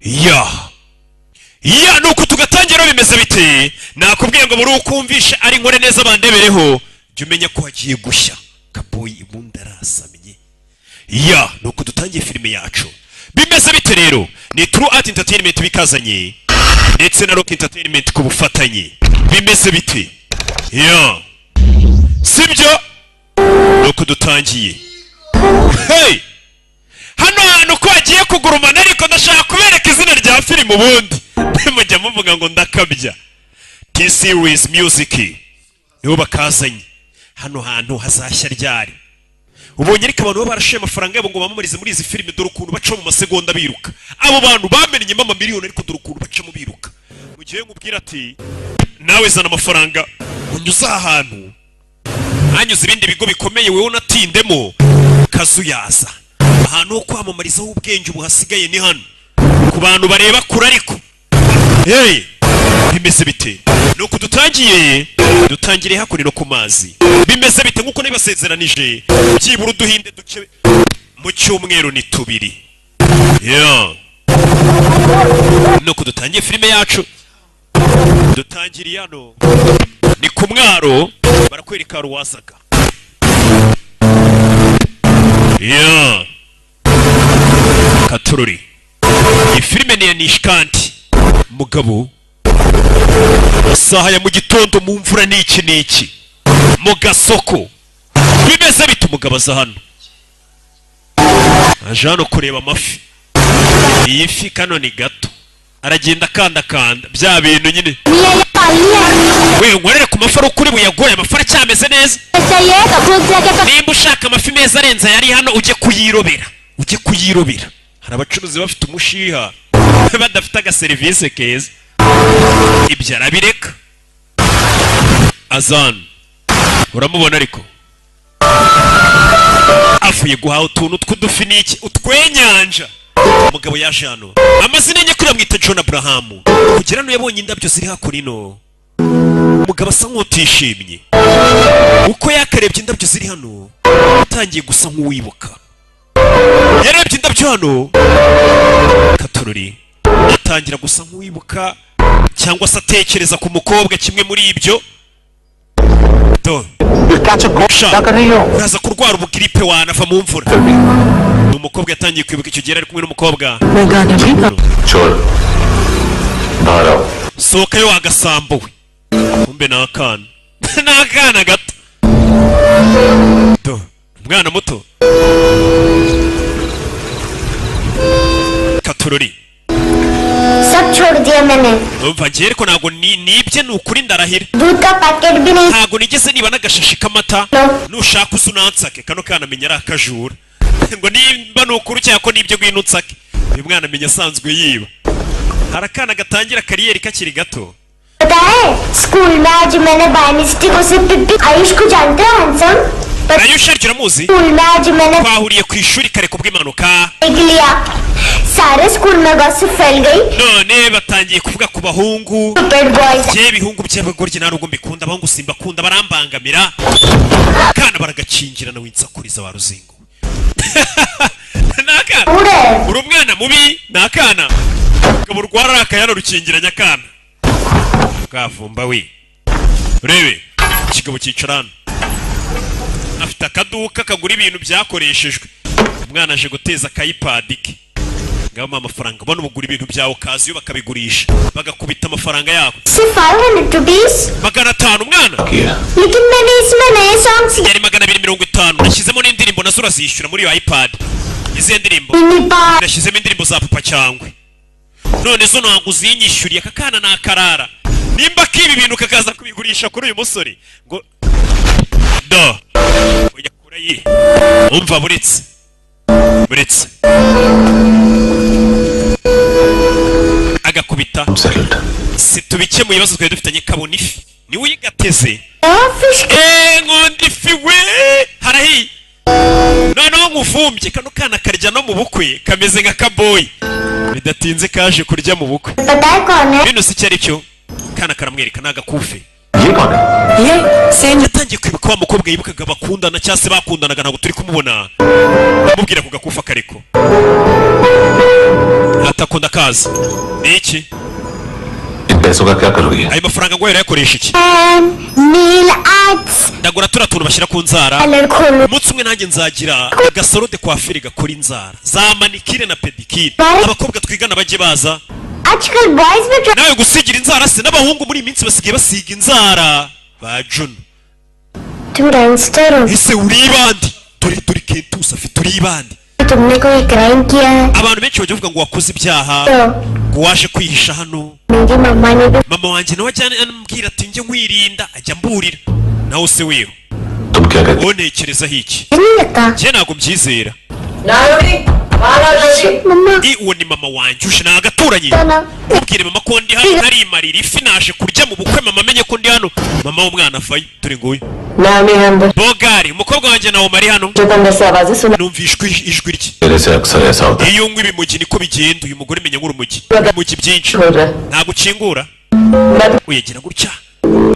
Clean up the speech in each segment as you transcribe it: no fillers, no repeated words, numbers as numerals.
ya nuko tugatangira bimeze bite nakubwiye ngo muri ukumvisha ari nkore neza bandebereho jya umenya ko hagiye gushya kaboyi ibundi arasamye ya nuko dutangiye filime yacu bimeze bite rero ni True Art Entertainment bikazanye ndetse na Rock Entertainment ku bufatanye bimeze bite ya sibyo nuko dutangiye hey hano hantu ko hagiye kugurumana ariko ndashaka kubereka izina rya filime ubundi mujya muvuga ngo ndakabya T-Series Music nibo bakazanye hano hantu hazashya ryari ubonye ariko abantu barashiye amafaranga yabo ngo bamamarize muri izi filime dore ukuntu baca mu masegonda biruka abo bantu bamenye mama miliyoni ariko dore ukuntu baca mu biruka mu gihe nkubwira ati nawe zana amafaranga unyuza ahantu hanyuze ibindi bigo bikomeye wewe unatindemo kazuyaza ahantu ho kwamamarizaho ubwenge ubuhasigaye ni hano ku bantu bareba kure ariko hey bimeze bite nuko dutangire hakurino ku mazi bimeze bite nkuko nibasezeranije byibura duhinde duce mu cyumweru ni tubiri nuko dutangiye filime yacu dutangiriye hano ni ku mwaro barakwereka ruwazaga Katururi iyi filime ni ya Nishkanti mugabo isaha ya mu gitondo mu mvura n'iki mu gasoko bimeze bite umugabo aza hano aje hano kureba amafi iyi fi kano ni gato aragenda kanda bya bintu nyine we ngorere ku mafi ukuri buyagoye amafi aracyameze neza nimba ushaka amafi meza arenze yari hano ujye kuyirobera hari abacuruzi bafite umushiha badafite agaserivisi keza ibyo arabireka azan uramubona ariko avuye guhaha utuntu tw'udufi n'iki utwenyanja umugabo yaje hano amazina ye kuri bamwita John Abraham kugira ngo yabonye indabyo ziri hakurino umugabo asa nk'utishimye uko yakarebye indabyo ziri hano atangiye gusa nk'uwibuka yarebye indabyo hano Katururi atangira gusa nk'uwibuka cyangwa se atekereza ku mukobwa kimwe muri ibyo uraza kurwara ubugiripe wanava mu mvura umukobwa yatangiye kwibuka icyo gihe ari kumwe n'umukobwa sohoka yo wagasambuwe kumbe n'akana gato umwana muto Katururi सब छोड़ दिया मैंने umva ngiye ariko ntago nibye nukuri ndarahira दूध का पैकेट भी नहीं ntago nigeze niba n'agashashi k'amata nushaka usunansake kano kana amenya ari akajura ngo nimba nukuri cyangwa ko nibyo gwino unsake uyu mwana amenya asanzwe yiba hari akana gatangira kariyeri kakiri gato पता है स्कूल में आज मैंने बायोनिस्टिक से पिप्पी आयुष को जानते हो handsome Ayush ariko uramuzi school में आज मैंने twahuriye ku ishuri kare kubw'impanuka लिया सारे स्कूल में गॉसिप फैल गई none batangiye kuvuga ku bahungu stupid boys je bihungu by'abagoryi na rugo mbikunda abahungu simbakunda barambangamira kana baragacingira na winsakuriza wa ruzingo nakana uri umwana mubi nakana ngabo rwara akayana rukingiranya kana kavumba we urebe ikigabo cyicarana afite akaduka kagura ibintu byakoreshejwe umwana aje guteza kayipad ke ngama amafaranga bano bugura ibintu byawo kazi yo bakabigurisha bagakubita amafaranga yako सिर्फ 500 rupees magana 5 umwana लेकिन मैंने इसमें नए songs yari magana 250 nashyizemo n'indirimbo nazo urazishyura muri iyo iPad izi ndirimbo nashyizemo indirimbo za papa cyangwe none zo ntango uzinyishyuriye akakana nakarara nimba kibi bintu kakaza kubigurisha kuri uyu musore ngo do oya kurayi umva buretse agakubita situbike mu bibazo twe dufitanye kabona ifi ni uyigateze ngondi ifi we harahi noneho ngufumbye kano kana karya no mu bukwe kameze nka kaboyi bidatinze kaje kurya mu bukwe bino si cyari cyo kana karamwereka nagakufe yatangiye kwibuka wa mukobwa yibukaga bakundana cyangwa se bakundanaga ntabwo turi kumubona amubwira ku gakufa kariko agatako ndakazi. Ni iki? इन पैसों का क्या करोगे? Ayo mafaranga ngo yakoresha iki? Nail arts. Ndagura turatuntu bashyira ku nzara. Color kholo. Umunsi umwe nanjye nzagira agasaro de coiffure gakora inzara. Za manikire na pedicure. Abakobwa twigana baje baza. Aajkal boys bhi Nawe gusigira inzara se n'abahungu muri iminsi basigaye basiga inzara. Ba Juno. tum gangster ho. Ese uri bandi? Turi Kentus afite uri bandi. तुमने कोई क्राइम किया है? Abantu benshi bajya bavuga ngo wakoze ibyaha. Ngo waje kwihisha hano. मेरी मम्मा ने भी Mama wanjye nawe ajyana ambwira ati njye nkwirinda ajya mburira. Nawe se wewe. तुम क्या कहते? Wonekerezaho iki? नहीं लगता Njye ntabwo mbyizera. मम्मा Uwo ni mama wanjye ushe nagaturanye. ना Ubwire mama ko ndi hano narimarira ifi naje kurya mu bukwe mama amenye ko ndi hano. Mama w'umwana afaye turi nguyu. नाम है अंदर Bogari umukobwa wanjye nawe mari hano. जो अंदर से आवाजें सुना Numvishwe ijwi rye. मेरे से अक्सर ऐसा होता है। Iyo nkwi bimugi niko bigenda uyu mugore menya nk'urumugi. Umugi byinshi. छोड़ रहा Ntabwo ukingura. मैं Uyagira gutya.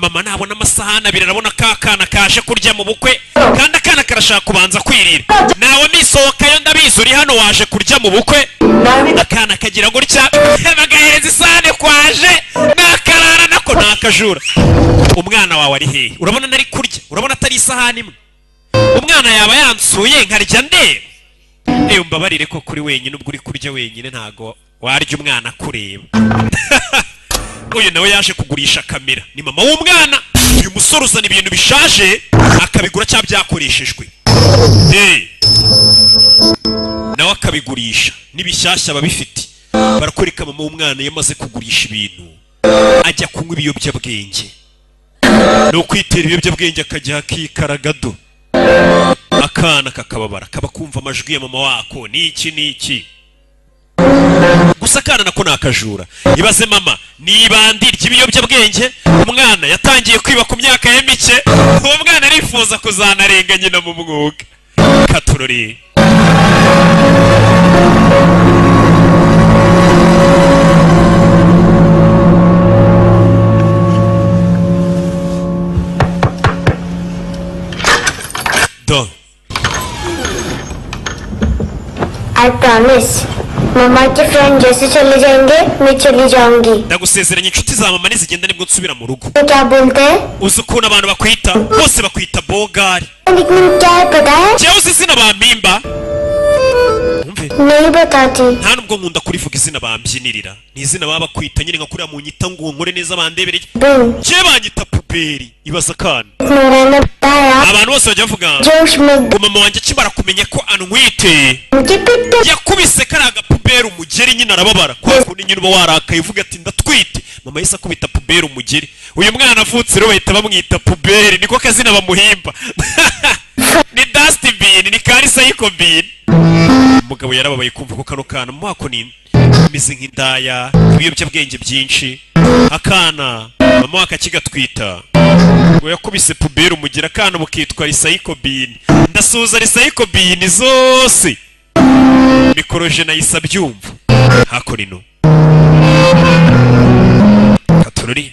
Mama nabona amasahani abiri arabona ka kana kaje kurya mu bukwe kandi akana karashaka kubanza kwirira. Nawe misohokayo ndabizi uri hano waje kurya mu bukwe. Akana kagira gutya bagahereza isahani kwaje nakarara nako nakajura. Umwana wawe ari hehe? Urabona nari kurya? Urabona atari isahani imwe? Umwana yaba yansuye nkarya ndeba. Eyo mbabarire ko kuri wenyine ubwo uri kurya wenyine ntago warya umwana kureba. Uyu nawe yaje kugurisha kamera. Ni mama w'umwana. Uyu musore uzana ibintu bishaje akabigura cyangwa byakoreshejwe. Nawe akabigurisha n'ibishyashya babifite. Barakwereka mama w'umwana yamaze kugurisha ibintu. Ajya kunywa ibiyobyabwenge. No kwitera ibiyobyabwenge akajya akikaragado. Akana kakababara kaba kumva amajwi ya mama wako niki. Gusa akana nako nakajura. Ibaze mama nibandi ry'ibiyobyabwenge umwana yatangiye kwiba ku myaka ye mike. Uwo mwana arifuza kuzanarenga nyina mu mwuga. Katurori. Do. I promise. मम्मा के फ्रेंड जैसे चले जाएंगे मैं चली जाऊंगी Ndagusezeranya inshuti za mama nizigenda nibwo nsubira mu rugo. तो क्या बोलते हैं Uzi ukuntu abantu bakwita bose bakwita Bogari. लेकिन क्या है पता है Jewe uzi izina bampimba? Umve. नहीं बताती Nta nubwo nkunda kurivuga izina bambyinirira. Ni izina baba bakwita nyine nka kuriya mu nyita ngo nkore neza bandebereye. Boom Je banyita puberi ibaza kana. मैंने बताया Abantu bose bajya bavuga जोश में ngo mama wanjye akimara kumenya ko antwite मुझे पिट yakubise kariya puberi umugeri nyine arababara kwa kundi nyine uba warakaye uvuga ati ndatwite. Mama yise akubita puberi umugeri. Uyu mwana avutse rero bahita bamwita puberi niko kazina bamuhimba. Ni dustbin ni karisa y'ikobin. Umugabo yarababaye kumva ko kano kana mu mako ni mize nk'indaya ibiyobyabwenge byinshi. Akana mama wakakigatwita ngo yakubise puberi umugira akana bukitwa risayikobin. Ndasuza risayikobin zose mikoroje nayisa byumva hakorino katurori.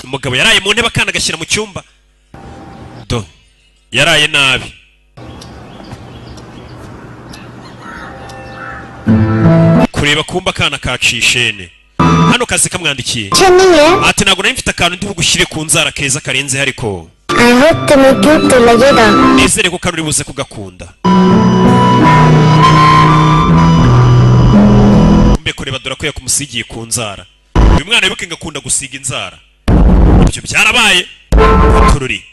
Umugabo yaraye mu ntebe akana gashyira mu cyumba. Do yaraye nabi. Kureba kumba akana kacishene. Hano kazi kamwandikiye. अच्छा नहीं है Ati ntabwo nari mfite akantu ndi bugushyire ku nzara keza karenze ariko I hope तुम्हें क्यूट तो लगेगा nizere ko kano uri buze kugakunda. Mbe kureba dore ko yakumusigiye ku nzara. Uyu mwana wibuke ngakunda gusiga inzara. Ibyo byarabaye. Tururi.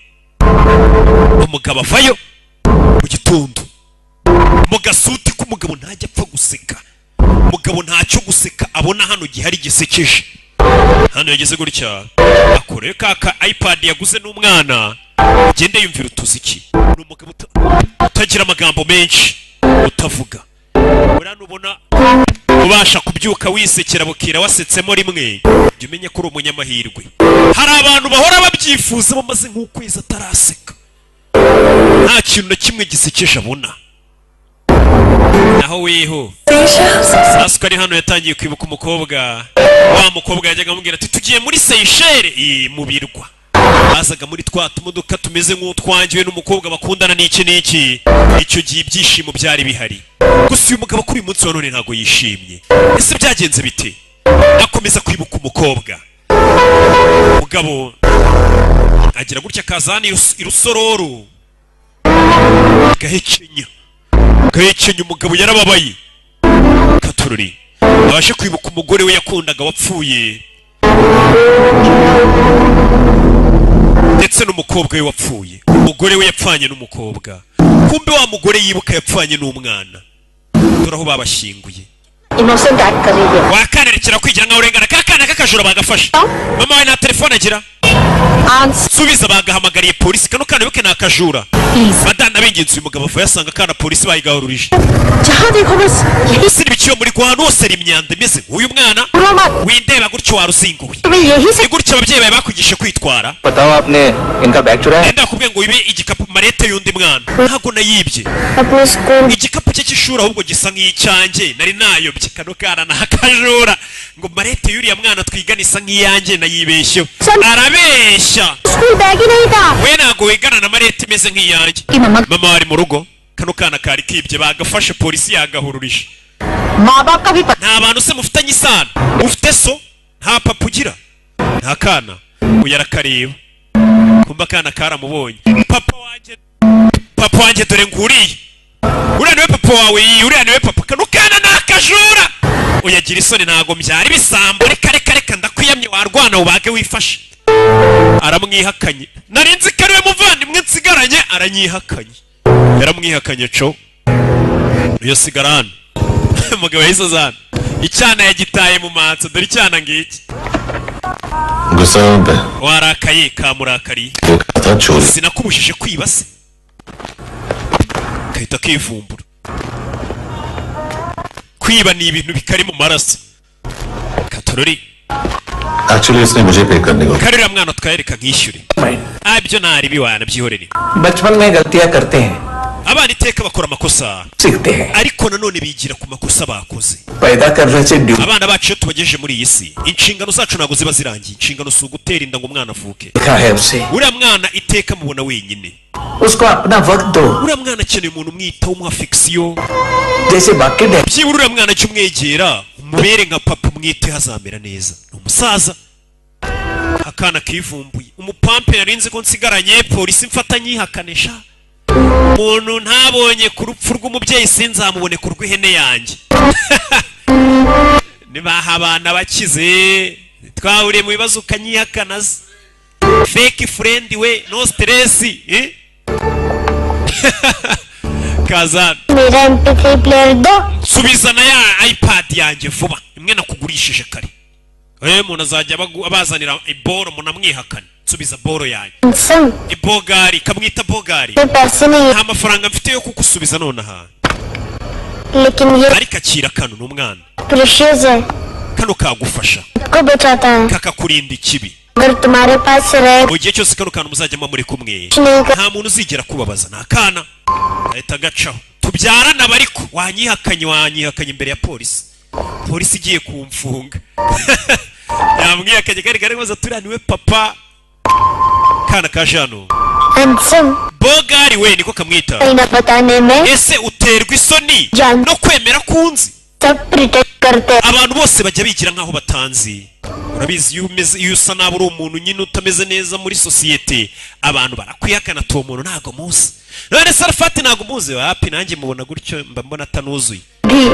Umugabo avayo mu gitondo. Mu gasuti k'umugabo ntajya apfa guseka. Umugabo ntacyo guseka abona hano gihari gisekeje. Hano yageze gutya akore kaka iPad yaguze n'umwana agende yumvira utuziki. Ni umugabo utagira amagambo menshi utavuga. Urano ubona ubasha kubyuka wisekera bukira wasetsemo rimwe jya umenye ko uri umunyamahirwe. Hari abantu bahora babyifuza bamaze nk'ukwezi ataraseka nta kintu na kimwe gisekeje abona. Naho weho Sasuke ari hano yatangiye kwibuka umukobwa. Wa mukobwa yajyaga amubwira ati tugiye muri Seychelles mu birwa. bazaga muri twa tumodoka tumeze nk'utwangiwe n'umukobwa bakundana n'iki n'iki. Icyo gihe ibyishimo byari bihari. Gusa uyu mugabo kuri uyu munsi wa none ntago yishimye. Ese byagenze bite? Akomeza kwibuka umukobwa. Mugabo agira gutya kazana irusororo. Gahekenya umugabo yarababaye. Katururi abashe kwibuka umugore we yakundaga wapfuye, ndetse n'umukobwa we wapfuye. Umugore we yapfanye n'umukobwa, kumbe wa mugore yibuka yapfanye n'umwana. Dore aho babashyinguye. Innocent act कर रही है. Wakanerekera kwigira nkaho urengana. Kakana kakajura bagafashe. Mama we nta telefone agira. Subiza bagahamagariye polisi. Kano kana yuke nakajura. Badana binginze uyu mugabo avuye asanga kana polisi bayigahururije. जहाँ देखो बस यही Siri biciyo muri Rwanda hose ari imyanda imeze uyu mwana windeba gutyo waruzinguye. यही से Gutyo ababyeyi bawe bakugishe kwitwara. बताओ आपने इनका बैग चुराया? Enda kubwiye ngo ibe igikapu marete y'undi mwana. Ntago nayibye. अपने school Igikapu cye cy'ishuri ahubwo gisa nk'icyanjye nari nayobye. Kano kana nakajura ngo marete y'uriya mwana twigana isa nk'iyanjye nayibeshye. Arabeshya. School bag ही नहीं था. We ntago wigana na marete imeze nk'iyanjye. Mama wari mu rugo. Kano kana kari kibye bagafashe polisi yagahururije. माँ बाप का भी पता. Nta bantu se mufitanye isano. Ufite so nta papa ugira. Nta kana uyu arakareba. Kumba kana karamubonye. Papa wanjye dore nguriye. Uriya niwe papa wawe, uriya niwe papa. Kano kana nakajura. Uyagira isoni ntago mbyari bisambo. Reka ndakwiyamye warwana ubage wifashe. Aramwihakanye. Narinzi ko ariwe muvandimwe nsigaranye, aranyihakanye. Yaramwihakanye co. Uyo sigarana. Mugabo yahise azana. Icyana yagitaye mu matso. Dore icyana ngiki. गुस्सा होता है Warakaye kamurakariye. ये कहा था चोरी Sinakubujije kwiba se. Kahita kivumbura. Kwiba ni ibintu bikari mu maraso. Katorori. Actually इसने मुझे पे करने को Karira mwana twayereka nkishyure. Abyo ntari biwana byihorere. बचपन में गलतियां करते हैं, Abana iteka bakora amakosa. सीखते हैं. Ariko nanone bigira ku makosa bakoze. पैदा करने से duty Abana bacu iyo tubagejeje muri iyi si, inshingano zacu ntago ziba zirangiye. Inshingano si ugutera inda ngo umwana avuke. लिखा है उसे. Uriya mwana iteka mubona wenyine. उसको अपना वक्त दो, Uriya mwana akeneye umuntu umwitaho umuha affection. जैसे बाकी dad. Byibura uriya mwana jya umwegera umubere nka papa umwite hazamera neza. Ni umusaza. Akana kivumbuye. Umupampe yarinze ko nsigaranye polisi mfatanye ihakanisha. Umuntu ntabonye ku rupfu rw'umubyeyi sinzamubone ku rw'ihene yanjye. Nibaha abana bakize twahuriye mu bibazo ukanyihakanaza. Fake friend we no stress eh? Kazana मेरा MP3 player दो. subizana ya iPad yanjye vuba imwe nakugurishije kare. Umuntu azajya abazanira iboro munamwihakana. Subiza boro yanjye. संग Ibogari kamwita bogari. में पैसे नहीं है, Nta mafaranga mfite yo kugusubiza nonaha. लेकिन ये Ariko akira kano n'umwana. Precious है, Kano kagufasha. को बचाता है. Kakakurinda ikibi. अगर तुम्हारे पास रहे Mu gihe cyose kano kantu muzajya muri kumwe. नहीं कर Nta muntu uzigera kubabaza nta kana. Ahita gacaho. Tubyarana bariko wanyihakanye imbere ya polisi. Polisi igiye kumfunga. Yamwihakanye kari maze turaniwe papa. Kana kajano. Handsome Bogari we niko kamwita. नहीं ना बताने में Ese uterwa isoni Jan- no kwemera kunzi. सब प्रिटेक्ट करते हैं. Abantu bose bajya bigira nkaho batanzi. Urabizi iyo usa nabi uri umuntu nyine utameze neza muri societe, abantu barakwihakana to umuntu ntago muzi. None Sarafati ntago muzi wapi nanjye mubona gutyo mba mbona atanuzuye. भी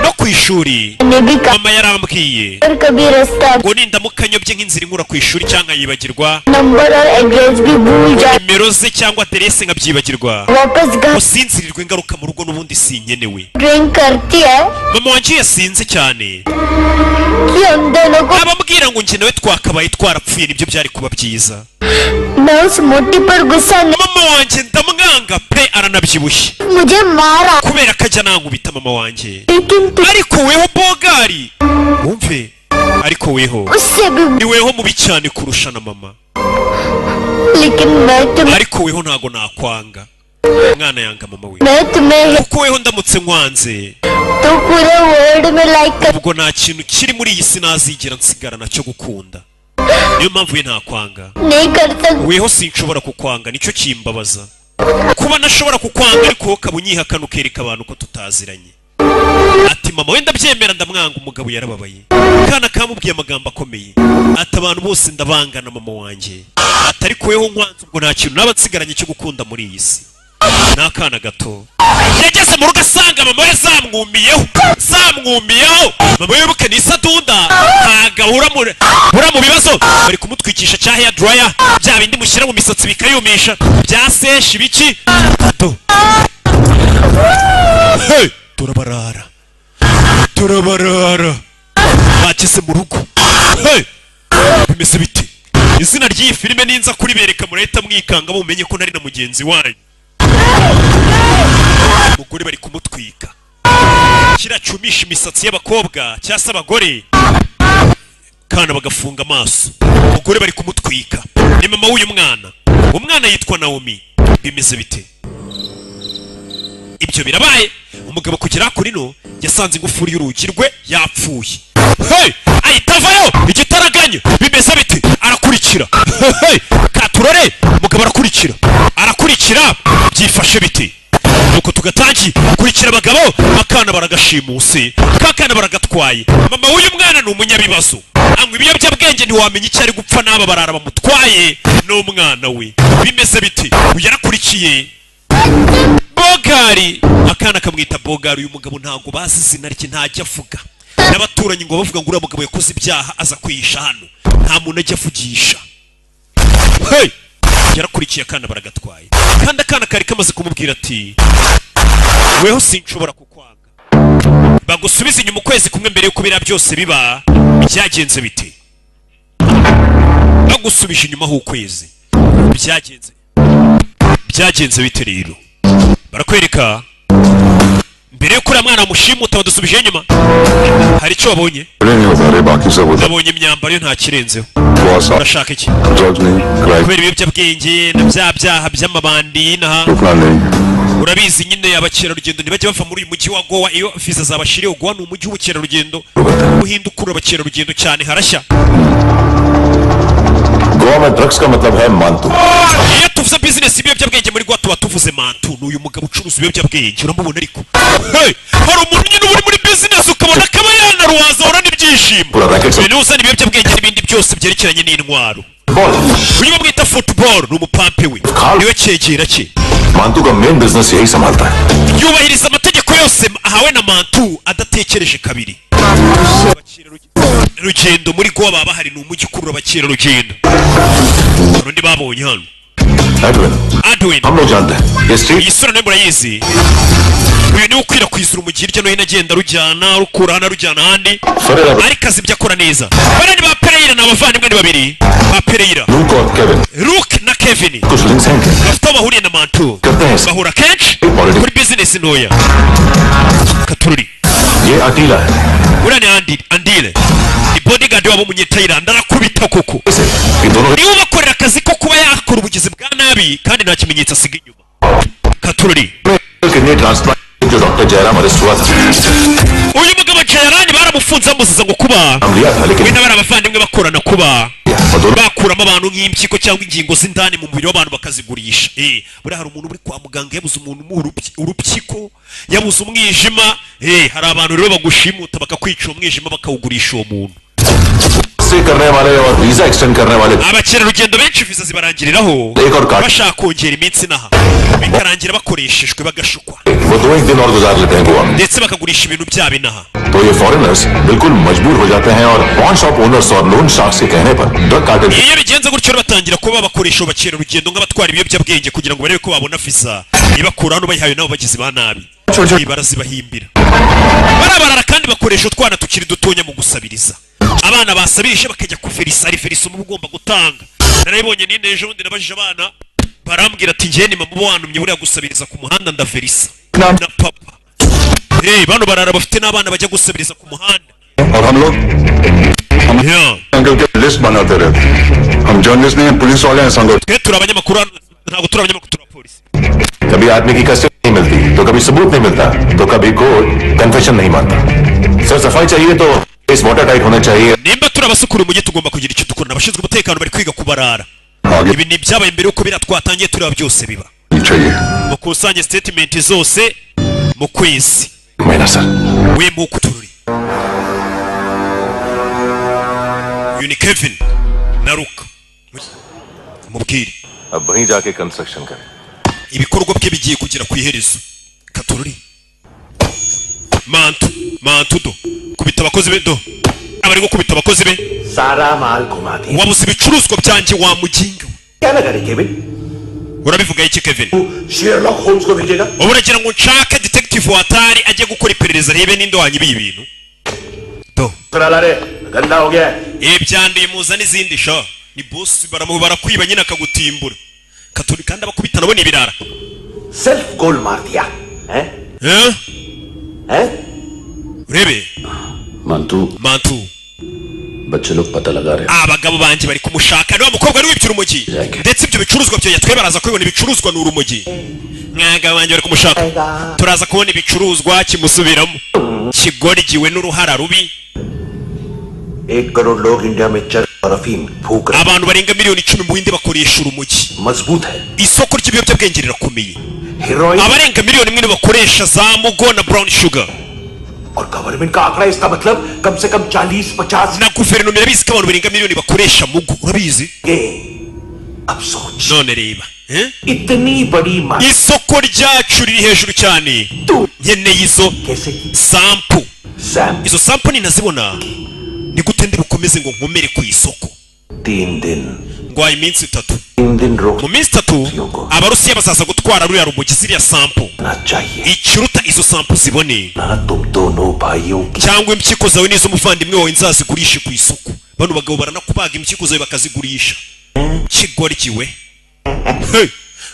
No ku ishuri ने भी कहा mama yarambwiye और कभी रास्ता ngo nindamukanyobye nk'inzira inkura ku ishuri cyangwa yibagirwa number और एड्रेस भी भूल जाए, nimero ze cyangwa aderese nkabyibagirwa. वापस घर Usinzirirwe ingaruka mu rugo n'ubundi sinkenewe. Drink करती है Mama wanjye yasinze cyane. कि हम दोनों को Abambwira ngo njye nawe twakabaye twarapfuye nibyo byari kuba byiza. मैं उस मोटी पर गुस्सा नहीं, Mama wanjye ndamwanga pe aranabyibushye. मुझे मारा, Kubera ko ajya nankubita mama wanjye. लेकिन तू Ariko weho Bogari. Wumve. Ariko weho. उससे भी, Ni weho mubi cyane kurusha na mama. लेकिन Ariko weho ntago nakwanga. Mwana yanga mama we. मैं तुम्हें Kuko weho ndamutse nkwanze. तो पूरे वर्ल्ड में लाइक कर, Ubwo nta kintu kiri muri iyi si nazigira nsigara nacyo gukunda. niyo mpamvu ye ntakwanga नहीं कर सकती weho sinshobora kukwanga nicyo kimbabaza kuba nashobora kukwanga ariko ukaba unyihakana ukereka abantu ko tutaziranye ati mama wenda byemera ndamwanga umugabo yarababaye kana kamubwiye amagambo akomeye ati abantu bose ndabangana mama wanjye atari kuweho nkwanze ubwo nta kintu naba nsigaranye cyo gukunda muri iyi si n'akana gato yageze mu rugo asanga mama we zamwumiyeho mama we wibuke ni isadunda ntagahura mu bibazo bari kumutwikisha cya hair dryer bya bindi mushyira mu misatsi bikayumisha bya seshi biki do hey turabarara bageze mu rugo hey bimeze bite izina ry'iyi filime ninza kuribereka murahita mwikanga mumenye ko nari na mugenzi wanyu umugore bari kumutwika kiracumisha imisatsi y'abakobwa cyangwa se abagore kana bagafunga amaso umugore bari kumutwika ni mama w'uyu mwana umwana yitwa Naomi bimeze bite ibyo birabaye umugabo kugera kuri no yasanze ingufuri y'urugi rwe yapfuye hey ahita avayo igitaraganya bimeze bite arakurikira hey katurore umugabo arakurikira byifashe bite nuko tugatangi kurikira abagabo akana baragashimuse kakana baragatwaye mama w'uyu mwana ni umunyabibazo anywa ibiyobyabwenge ntiwamenya icyo ari gupfa n'aba barara bamutwaye n'umwana we bimeze bite yarakurikiye Bogari akana kamwita Bogari uyu mugabo ntago bazi izina rye ntajya avuga n'abaturanyi ngo bavuga ngo uriya mugabo yakoze ibyaha aza kwihisha hano nta muntu ajya avugisha hey yarakurikiye akana baragatwaye kandi akana kari kamaze kumubwira ati weho sinshobora kukwanga bagusubiza inyuma ukwezi kumwe mbere yuko biriya byose biba byagenze bite bagusubije inyuma h'ukwezi byagenze bite rero barakwereka mbere yuko uriya mwana wamushimuta badusubije inyuma hari icyo wabonye nabonye imyambaro yo nta kirenzeho urashaka iki kubera ibiyobyabwenge na bya byaha by'amabandi n'aha urabizi nyine abakerarugendo ntibajya bava muri uyu mujyi wa Goa iyo viza zabashiriye Goa ni umujyi w'ubukerarugendo uhinda ukurura abakerarugendo cyane harashya Goa में ड्रग्स का मतलब है मांतू iyo tuvuze business ibiyobyabwenge muri Goa tuba tuvuze mantu n'uyu mugabo ucuruza ibiyobyabwenge uramubona ariko hey hari umuntu nyine uri muri business ukabona akaba yanaruwaza urana ibyishimo ibintu uzana ibiyobyabwenge n'ibindi byose byerekeranye n'intwaro uyu bamwita football ni umupampe we niwe cyegera cye मांतू का main business यही संभालता है yubahiriza amategeko yose ahawe na mantu adatekereje kabiri rugendo muri Goa baba hari n'umujyi ukurura abakerarugendo urundi babonye hano Edwin हम लोग जानते हैं ये street iyi sura nayo murayizi uyu niwe ukwirakwiza urumogi hirya no hino agenda rujyana rukura hano rujyana ahandi ariko azi ibyo akora neza bariya ni ba Pereira ni abavandimwe ni babiri ba Pereira Luke na Kevin कुछ लिंक्स हैं bafite aho bahuriye na mantu bahura kenshi kuri business ntoya katururi ये अकेला है uriya ni Andile ni bodyguard wabo umunyethailand arakubita koko ये दोनों niwe ubakorera akazi ko kuba yakora ubugizi bwa nabi kandi nta kimenyetso asiga inyuma katururi kidney transplant जो डॉक्टर जयराम अरेस्ट हुआ था uyu mugabo Jayarani baramufunze bamuziza ngo kuba हम लिया था लेकिन we n'abari abavandimwe bakorana kuba bakuramo abantu nk'impyiko cyangwa ingingo z'indani mu mubiri w'abantu bakazigurisha buriya hari umuntu uri kwa muganga yabuze umuntu umuha urupyiko yabuze umwijima hari abantu rero bagushimuta bakakwica umwijima bakawugurisha uwo muntu से करने वाले और visa extend करने वाले abakerarugendo benshi viza zibarangiriraho bashaka kongera iminsi naha bikarangira bakoreshejwe bagashukwa वो 2 दिन और गुजार लेते हैं गोवा में ndetse bakagurisha ibintu byabo inaha तो ये फॉरेनर्स बिल्कुल मजबूर हो जाते हैं और पॉन शॉप ओनर्स और लोन शार्क्स के कहने पर drug cartel iyo bigenze gutyo batangira kuba bakoresha abakerarugendo nk'abatwara ibiyobyabwenge kugira ngo barebe ko babona viza ibakura hano bayihawe nabo bagizi ba nabi barazibahimbira barabarara kandi bakoresha utwana tukiri dutonya mu gusabiriza abana basabirije bakajya kuverisa ari verisa uba ugomba gutanga narabibonye nine ejo bundi nabajije abana barambwira ati njye ni mama wantumye buriya gusabiriza ku muhanda ndaverisa na papa bano barara bafite n'abana bajya gusabiriza ku muhanda और हम लोग अंकल के लिस्ट बनाते रहते हम जर्नलिस्ट नहीं हैं पुलिस वाले हैं संगठन twe turi abanyamakuru ntabwo turi abanyamakuru turi abapolisi कभी आदमी की कस्टडी नहीं मिलती तो कभी सबूत नहीं मिलता तो कभी कोर्ट कन्फेशन नहीं मानता सर सफाई चाहिए तो इस वाटर टाइट होना चाहिए. nimba turabasukura umujyi tugomba kugira icyo dukora. Abashinzwe umutekano bari kwiga kubarara. Ibi ni byabaye mbere uko biratwatangiye turaba byose biba. Mukusanye statement zose mu kwezi. Mena sir. We mukutururi. Yuni Kevin Naruka. Mubwire. अब वहीं जाके कंस्ट्रक्शन करें. Ibikorwa bye bigiye kugera ku iherezo. Katururi. Mantu do. Kubita abakozi be do. Abari gukubita abakozi be. सारा माल घुमा दिया. Wabuze ibicuruzwa byanjye wa mujinga. क्या लगा रही Kevin? Urabivuga iki Kevin? Sherlock Holmes को भेजेगा? Uragira ngo nshake detective watari ajye gukora iperereza rebe ninde wanyibiye ibintu. Do. चला रे गंदा हो गया. Ibyanduye muza n'izindi sho. Ni boss baramubara kwiba nyina akagutimbura. Katuri kandi abakubita nabo ni birara. Self goal मार दिया. हैं? हैं? Urebe. Mantu. बच्चे लोग पता लगा रहे हैं. Abagabo banje bari kumushaka niba mukobwa ari wibye urumogi. Ndetse ibyo bicuruzwa byo yatwe baraza kubibona ibicuruzwa n'urumogi. Mwaga banje bari kumushaka. Turaza kubona ibicuruzwa kimusubiramo. Kigorgiwe n'uruhara rubi. 1 करोड़ लोग इंडिया में चरस और अफीम फूक रहे हैं. Abantu barenga miliyoni 10 mu Buhinde bakoresha urumogi. मजबूत है. Isoko ry'ibiyobyabwenge rirakomeye. Heroin. Abarenga miliyoni 1 bakoresha za mugo na brown sugar. और गवर्नमेंट का आंकड़ा इसका मतलब कम से कम 40-50 Na guverinoma irabizi ko abantu barenga miliyoni bakoresha mugo. Urabizi? अब सोच. None reba. इतनी बड़ी मात्रा. Isoko ryacu riri hejuru cyane. Nkeneye izo कैसे? sample. Izo sample ninazibona. Ni gute ndi bukomeze ngo nkomere ku isoko. 3 दिन. Ngwaye iminsi 3. 3 दिन रोक. Mu minsi 3 abarusiya bazaza gutwara ruriya rumogi ziriya sample. Ikiruta izo sample zibone. तुम दोनों भाइयों की. Cyangwa impyiko zawe nizo muvandimwe wawe nzazigurishe ku isoko. Bano bagabo baranakubaga impyiko zawe bakazigurisha. Kigorgiwe.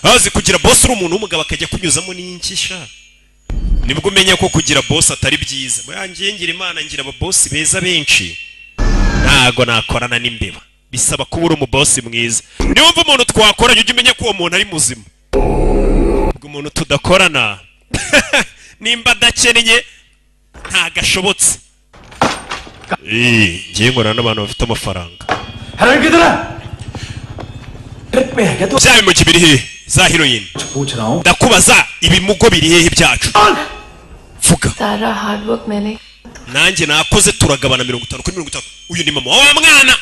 Azi kugira boss uri umuntu w'umugabo akajya kunyuzamo n'inkisha. Nibwo umenya ko kugira boss atari byiza. Murangiye ngira Imana ngira aba boss beza benshi. Ntago nakorana n'imbeba. Bisaba kuba uri umuboss mwiza. Niyo mva umuntu twakoranye ujye umenya ko uwo muntu ari muzima. Ubwo umuntu tudakorana nimba adakeneye ntagashobotse. Ngiye ngorana n'abantu bafite amafaranga. Heroin किधर है? ट्रिप में है क्या तू? Byawe mu kibiri he za heroin. पूछ रहा हूँ. Ndakubaza ibimugo biri hehe byacu. Vuga. सारा हार्ड वर्क मैंने. Nanjye nakoze turagabana 50 kuri 50. Uyu ni mama wa mwana.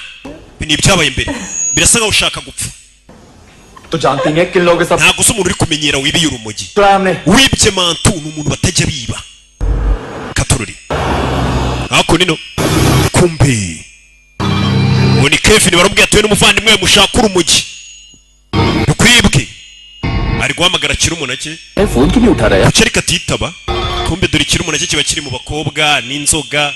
Ni byabaye mbere. Birasa nkaho ushaka gupfa. तो जानती है किन लोगों के साथ. Ntago se umuntu uri kumenyera wibiye urumogi. हमने. Wibye mantu ni umuntu batajya biba. Katururi. Ako nino. Kumbe. Uwo ni Kevin barambwiye atuye n'umuvandimwe mushaka urumogi. Ukwibwe. Ari guhamagara Kirumunake. Phone क्यों नहीं उठा रहा है? Kuki ariko atitaba? Kumbe dore Kirumunake kiba kiri mu bakobwa n'inzoga.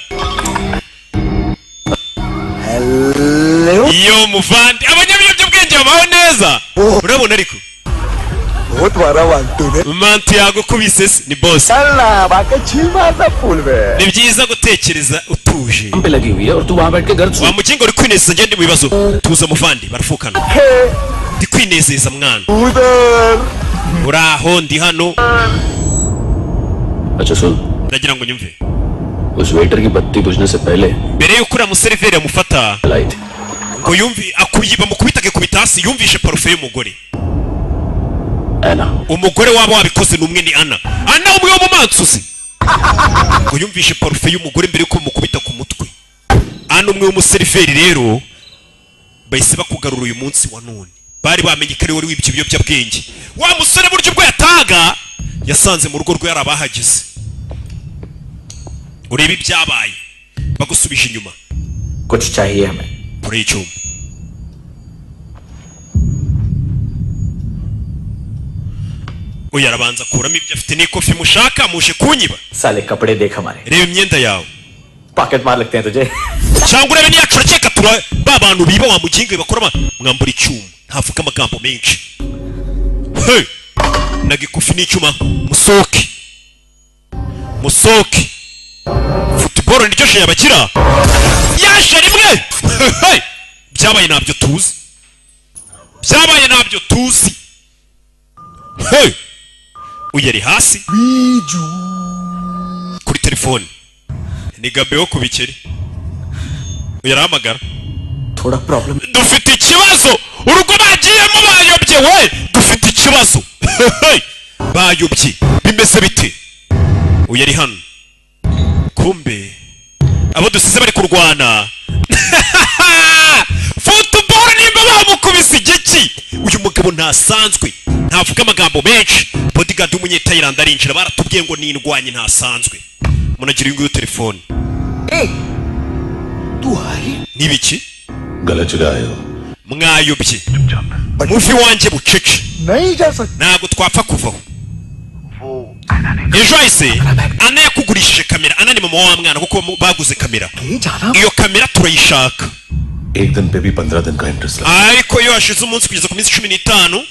Iyo muvandi abanyabiyobyabwenge babaho neza. Urabona ariko बहुत बड़ा वांटू ने. Mantu yagukubise ni boss. चलना बाकी छीमा सा फूल में. Ni byiza gutekereza utuje. पे लगी हुई है और तू वहाँ बैठ के घर Wa mugingo uri kwinezeza ngende mu bibazo. Tuza muvandi barafukana. Ndi kwinezeza mwana. उधर. Uraho ndi hano. अच्छा सुन, Ndagira ngo nyumve. उस वेटर की बत्ती बुझने से पहले Mbere yuko uriya museriveri amufata लाई थी. ngo yumvi akuyiba mukubitake kubita hasi yumvishe parufe y'umugore. Anna. Umugore wabo wabikoze numwe ni Anna. Anna umwe wo mu mansuzi. Ngo yumvishe parufe y'umugore mbere yuko mukubita ku mutwe. Anna umwe w'umuseriveri rero bahise bakugarura uyu munsi wa none. Bari bamenye ko ari wari wibye ibiyobyabwenge. Wa musore buryo bwo yataga yasanze mu rugo rwe yarabahagize. Urebe ibyabaye bagusubije inyuma. कुछ चाहिए हमें. Kuri icyuma. Oya arabanza kuramo ibyo afite n'ikofi mushaka muje kunyiba. साले कपड़े देख हमारे. Reba imyenda yawe. Pocket मार लगते हैं तुझे. Cyangwa urebe niyacu rakeka tura ba bantu biba wa mugingo bakora mwambura icyuma. Ntavuga amagambo menshi. Hey! Nagikufi n'icyuma musoke. Musoke. Football niryo je yabakira. Yaje rimwe. Hey! Byabaye nabyo tuzi. Byabaye nabyo tuzi. Hey! Uyari hasi. Kuri telefone. Ni Gabe wo kubikeri. yarahamagara थोड़ा problem dufite ikibazo urugo bagiyemo bayobye we dufite ikibazo bayobye bimeze bite uyu ari hano kumbe abo dusize bari kurwana football nimba bamukubise igiki uyu mugabo ntasanzwe ntavuga amagambo menshi bodyguard w'umunyetayilandi arinjira baratubwiye ngo nindwanye ntasanzwe munagira ingo telefone nibiki गलत जगह आए हो mwayobye muvi wanjye bucece ntabwo twapfa kuvaho ejo hahise ana yakugurishije kamera ana ni mama wa mwana kuko baguze kamera iyo kamera turayishaka एक दिन पे भी 15 दिन का इंटरेस्ट लगा ariko iyo hashize umunsi kugeza ku minsi 15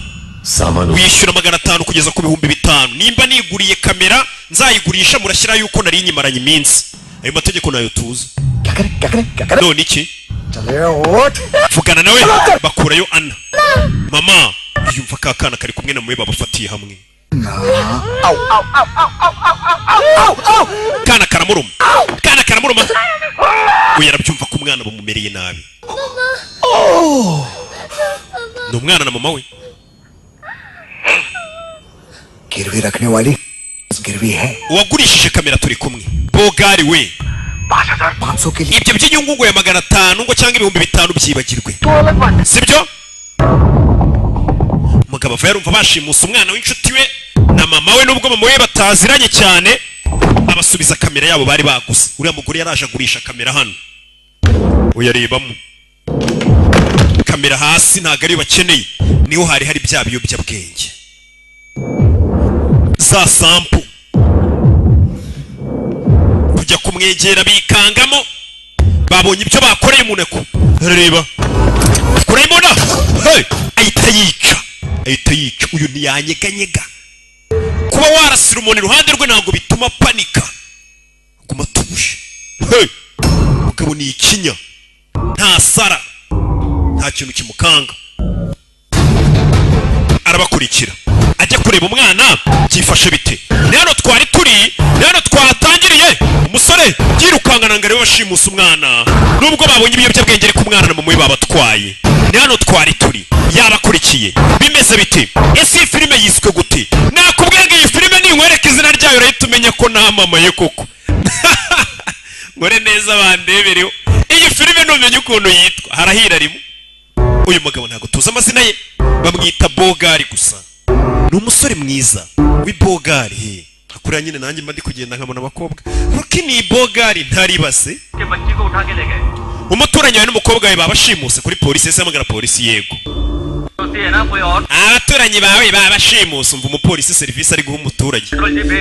सामान wishyura 500 kugeza ku 5,000 nimba niguriye kamera nzayigurisha murashyira yuko nari nyimaranye iminsi ayo mategeko nayo tuzi none iki vugana nawe bakurayo ana mama yumva kakana kari kumwe na mwe babafatiye hamwe kana karamuruma uyu arabyumva ko umwana bamumereye nabi ni umwana na mama we गिरवी रखने वाली गिरवी है uwagurishije kamera turi kumwe bogari we 5,500 के लिए ibyo by'inyungu ngo ya 500 ngo cyangwa 5,000 byibagirwe sibyo mugabo ava yarumva bashimusa umwana w'inshuti we na mama we nubwo mama we bataziranye cyane abasubiza kamera yabo bari baguze uriya mugore yaraje agurisha kamera hano uyarebamo kamera hasi ntago ari bakeneye niho hari bya biyobyabwenge za sampu kujya kumwegera bikangamo babonye ibyo bakoreye umuneko reba kuremo na ahita yica uyu ntiyanyeganyega kuba warasira umuntu iruhande rwe ntabwo bituma panika guma tuje mugabo ni ikinya nta sara nta kintu kimukanga arabakurikira ajya kureba umwana byifashe bite nano twari turi nano twatangiriye umusore yirukangana ngo arebe bashimusa umwana nubwo babonye ibiyobyabwenge ariko umwana na mama we babatwaye nano twari turi yabakurikiye bimeze bite ese iyi filime yiswe gute nakubwiye ngo iyi filime ninkwereka izina ryayo urahita umenya ko namamaye koko ngore neza bandebereho iyi filime ntumenye ukuntu yitwa harahira rimwe uyu mugabo ntabwo tuzi amazina ye bamwita bogari gusa ni umusore mwiza w'ibogari hakuriya nyine nanjye mba ndi kugenda nkabona abakobwa ruki ni bogari ntaribase umuturanyi wawe n'umukobwa we babashimuse kuri polisi ese hamagara polisi yego abaturanyi bawe babashimuse umva umupolisi serivisi ari guha umuturage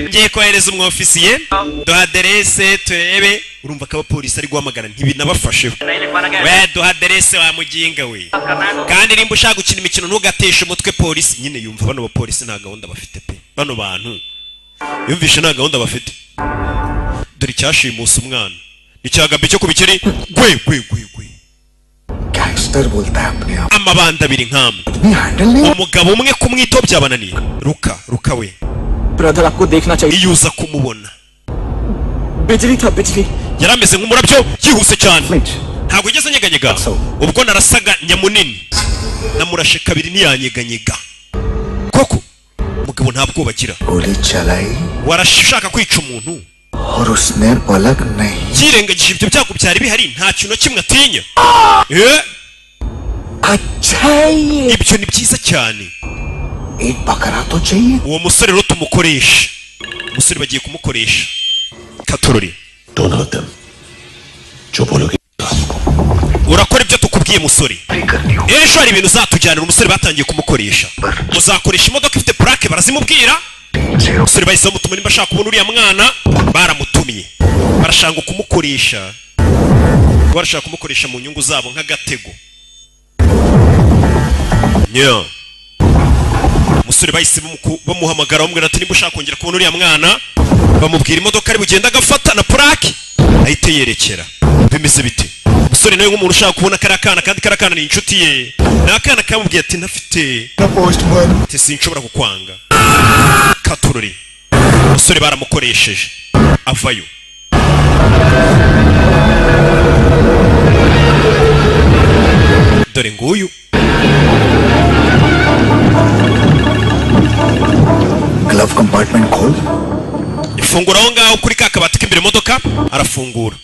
ngiye kohereza umwofisiye duha aderese turebe urumva ko abapolisi ari guhamagara ntibinabafasheho we duha aderese wa muginga we kandi nimba ushaka gukina imikino ntugateshe umutwe polisi nyine yumva bano bapolisi nta gahunda bafite pe bano bantu yumvishe nta gahunda bafite dore icyashimusa umwana icyagabye cyo kubikeri gwe gangster बोलता है अपने आप amabanda abiri nk'amwe handle नहीं umugabo umwe kumwitaho byabananiye ruka we brother आपको देखना चाहिए iyo uza kumubona बिजली था बिजली yari ameze nk'umurabyo yihuse cyane ntabwo yigeze anyeganyega ubwo narasaga nyamunini namurashe kabiri ntiyanyeganyega koko umugabo nta bwoba agira गोली चलाई warashaka kwica umuntu और उसने पलक नहीं yirengagije ibyo byago byari bihari nta kintu kimwe atinya अच्छा ये ibyo ni byiza cyane एक बकरा तो चाहिए uwo musore rero tumukoresha umusore bagiye kumukoresha katorori Don't hurt them. जो बोलोगे urakora ibyo tukubwiye musore ejo hari ibintu uzatujyanira umusore batangiye kumukoresha uzakoresha imodoka ifite plaque barazimubwira umusore bahise bamutuma nimba ashaka kubona uriya mwana baramutumye barashaka kumukoresha barashaka kumukoresha mu nyungu zabo nk'agatego umusore bahise bamuhamagara bamubwira ati nimba ushaka kongera kubona uriya mwana bamubwira imodoka ari bugenda agafata na plaque ahite yerekera bimeze bite umusore nawe nk'umuntu ushaka kubona kariya kana kandi kariya kana ni inshuti ye ni akana kamubwiye ati ntafite ati sinshobora kukwanga katurori umusore baramukoresheje avayo dore nguyu glove compartment खोल ifungura aho ngaho kuri ka kabati k'imbere modoka arafungura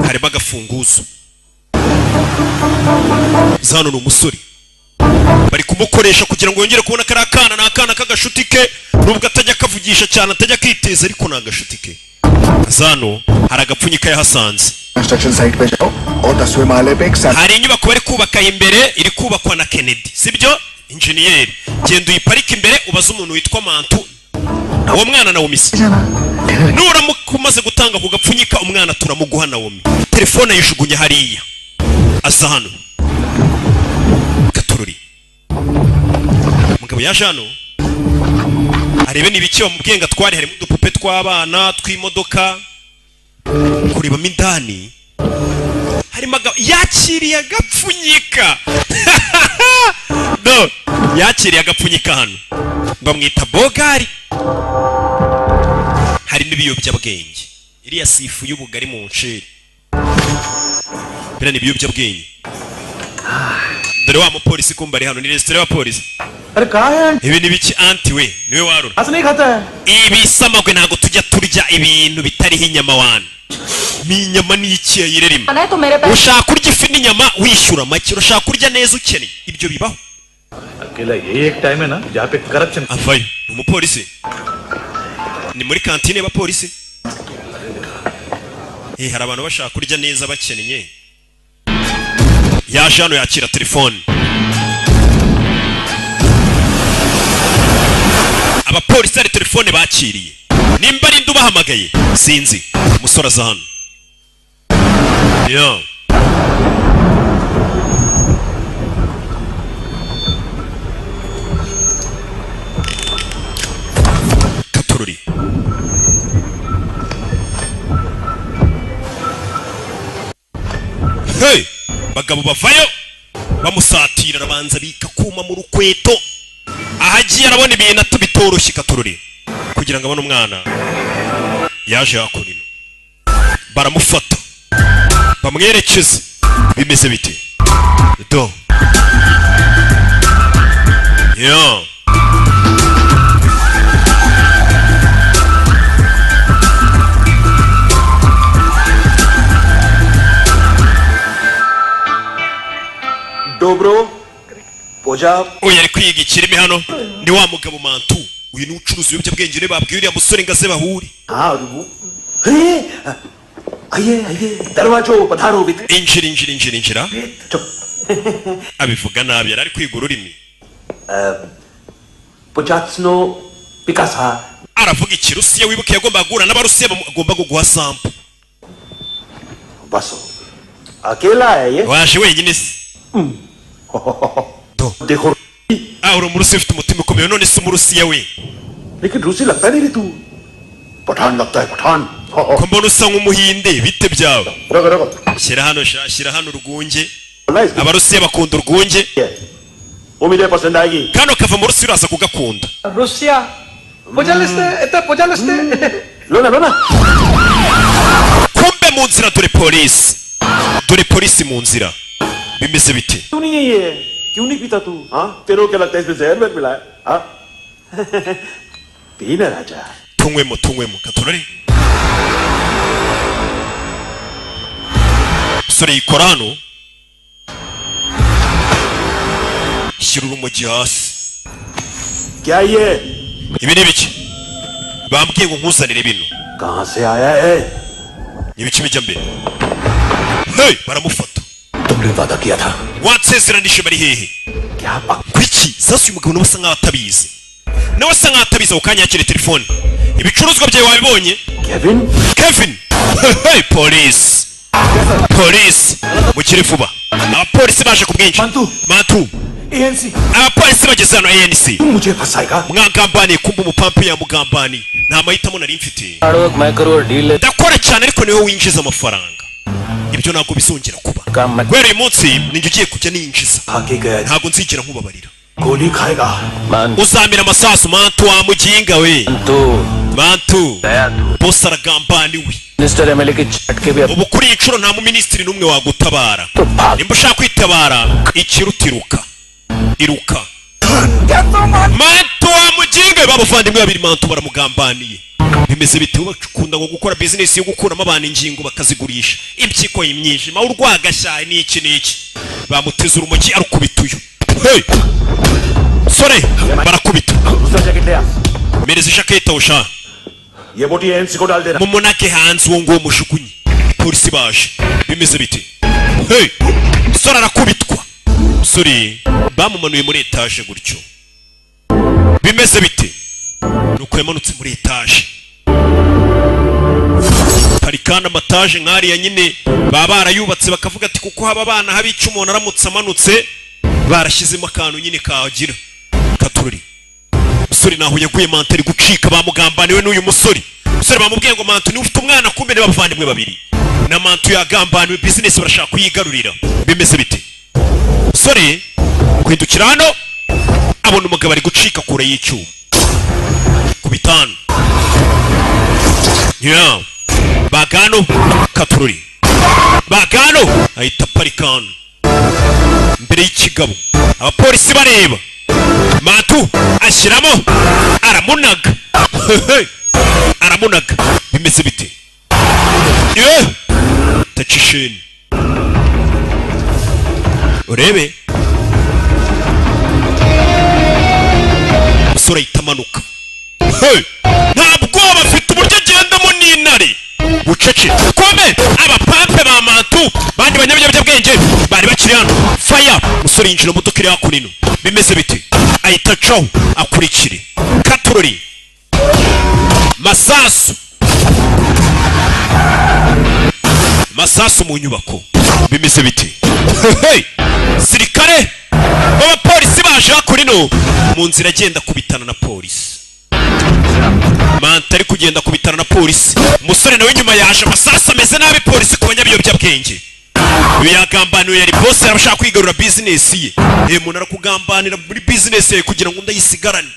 harimo agafunguzo zano n'umusore bari kumukoresha kugira ngo yongere kubona kari akana n'akana k'agashuti ke nubwo atajya kavugisha cyane atajya kwiteza ariko ni agashuti ke zano hari agapfunyika yahasanze construction site पे जाओ और 10वें माले पे एक hari inyubako bari kubaka imbere iri kubakwa na Kennedy sibyo injeniyeri genda uyiparika imbere ubaza umuntu witwa Mantu uwo mwana na Womisi nuramuka umaze gutanga ku gapfunyika umwana turamuguha na Womi telefone yishugunye hariya asa hano Katururi mugabo yaje hano arebe nibiki bamubwiye ngo atware harimo udupupe tw'abana tw'imodoka kurebamo indani harimo yakiriye agapfunyika no yakiriye agapfunyika hano bamwita Bogari harimo ibiyobyabwenge iriya sifu y'ubugari mu nsheri bira ni ibiyobyabwenge dore wa mupolisi kumbari hano ni restaurant wa polisi अरे कहाँ है ibi ni biki anti we niwe warura आज नहीं खाता है ibi samagwe ntago tujya turya ibintu bitariho inyama wana ni inyama n'iki yirerimo ushaka kurya ifi n'inyama wishyura make ushaka kurya neza ukeneye ibyo bibaho अकेला यही एक टाइम है ना जहाँ पे corruption avayo umupolisi ni muri kantine y'abapolisi hari abantu bashaka kurya neza bakeneye yaje hano yakira telefone abapolisi hari telefone bakiriye nimba ari ndu bahamagaye sinzi umusore aza hano yo Katururi hey bagabo bavayo bamusatira arabanza bika kuma mu rukweto ahagiye arabona ibintu atubitoroshye Katururi kugira ngo abone umwana yaje hakurino baramufata bamwerekeze bimeze bite do yo Dobro, Poja. uyu ari kwiga ikirimi hano ni wa mugabo Mantu uyu ni ucuruza ibiyobyabwenge ure babwiye uriya musore ngo aze bahure हाँ रुको आइए आइए दरवाजो पधारो बित injira चुप abivuga nabi yari ari kwiga ururimi Pojatsno Picasa aravuga ikirusiya wibuke yagomba guhura n'abarusiya bagomba guha sample बसो अकेला है ये waje wenyine se देखो uri umurusiya ufite umutima ukomeye none se umurusiya we लेकिन रूसी लगता नहीं रे तू पठान लगता है Pathan ko mbona usa nk'umuhinde bite byawe रगो रगो shyira hano urwunge बोला इसकी abarusiya bakunda urwunge वो मुझे पसंद आएगी kano kava mu rusiya uraza kugakunda Russia. Pojaliste. लो ना kumbe mu nzira dore polisi mu nzira bimeze bite क्यों नहीं है ये क्यों नहीं पीता तू हाँ तेरे को क्या लगता है इसमें जहर में मिला है हाँ पीना राजा tunywemo Katururi sore yikora hano shyira urumogi hasi क्या ये ibi ni biki bambwiye ngo nkuzanire bino कहाँ से आया है ni biki bijya mbere hey baramufata तुमने वादा किया था watsezeranije bari hehe क्या पक kwiki sasa uyu mugabo nawe asa nkaho atabizi ako kanya yakira telefone ibicuruzwa byawe wabibonye Kevin hey police mukire vuba abapolisi baje ku bwinshi Mantu ANC abapolisi bageze hano ANC मुझे फंसाएगा mwagambaniye kumba umupampi yamugambaniye nta mahitamo nari mfite ndakora cyane ariko niwe winjiza amafaranga ibyo ntabwo bizongera kuba guhera uyu munsi ninjye ugiye kujya ninjiza ntabwo nzigera nkubabarira गोली खाएगा uzamira amasasu Mantu wa muginga we Mantu boss aragambaniwe minister MLA के झटके भी ubu kuri incuro nta mu ministry numwe wagutabara nimba ushaka kwitabara ikirutiruka iruka Mantu wamujinge babuvandimwe babiri Mantu baramugambaniye bimeze bite bakunda ngo gukora business yo gukuramo abantu ingingo bakazigurisha impyiko y'imyijima urwagashya ni iki bamuteze urumogi arukubituyo hey sore barakubita mereza ishaketa usha ये बोटी एनसी को डाल देना mumunake hanze uwo ngo mushukunyi polisi baje bimeze bite hey sore arakubitwa sore bamumanuye muri etage gutyo bimeze bite nuko yamanutse muri etage parikana amataje nk'ariya nyine baba barayubatse bakavuga ati kuko haba abana habica umuntu aramutse amanutse barashyizemo akantu nyine kagira katururi musore naho yaguye Mantu ari gucika bamugambaniwe n'uyu musore bamubwiye ngo Mantu niwe ufite umwana kumbe ne bavandimwe babiri na Mantu yagambaniwe business barashaka kuyigarurira bimeze bite musore kwindukira hano abona umugabo ari gucika kure y'icyuma ku bitanu bagano katururi bagano ahita parikano mbere y'ikigabo abapolisi bareba Mantu ashyiramo aramunaga aramunaga bimeze bite tacisheni urebe musore ahita amanuka ntabwo bafite uburyo agendamo n'intare bucece kome abapampe ba Mantu bandi banyabinyabwenge bari bakiri hano fire musore yinjira mu modoka iri hakurino bimeze bite ahita acaho akurikire katurori masasu mu nyubako bimeze bite sirikare abapolisi baje hakurino mu nzira agenda kubitana na polisi Mantu ari kugenda kubitana na polisi umusore nawe nyuma yaje amasasu ameze nabi polisi ku banyabiyobyabwenge uyu yagambaniwe yari boss arashaka kwigarura business ye umuntu arakugambanira muri business ye kugira ngo ndayisigarane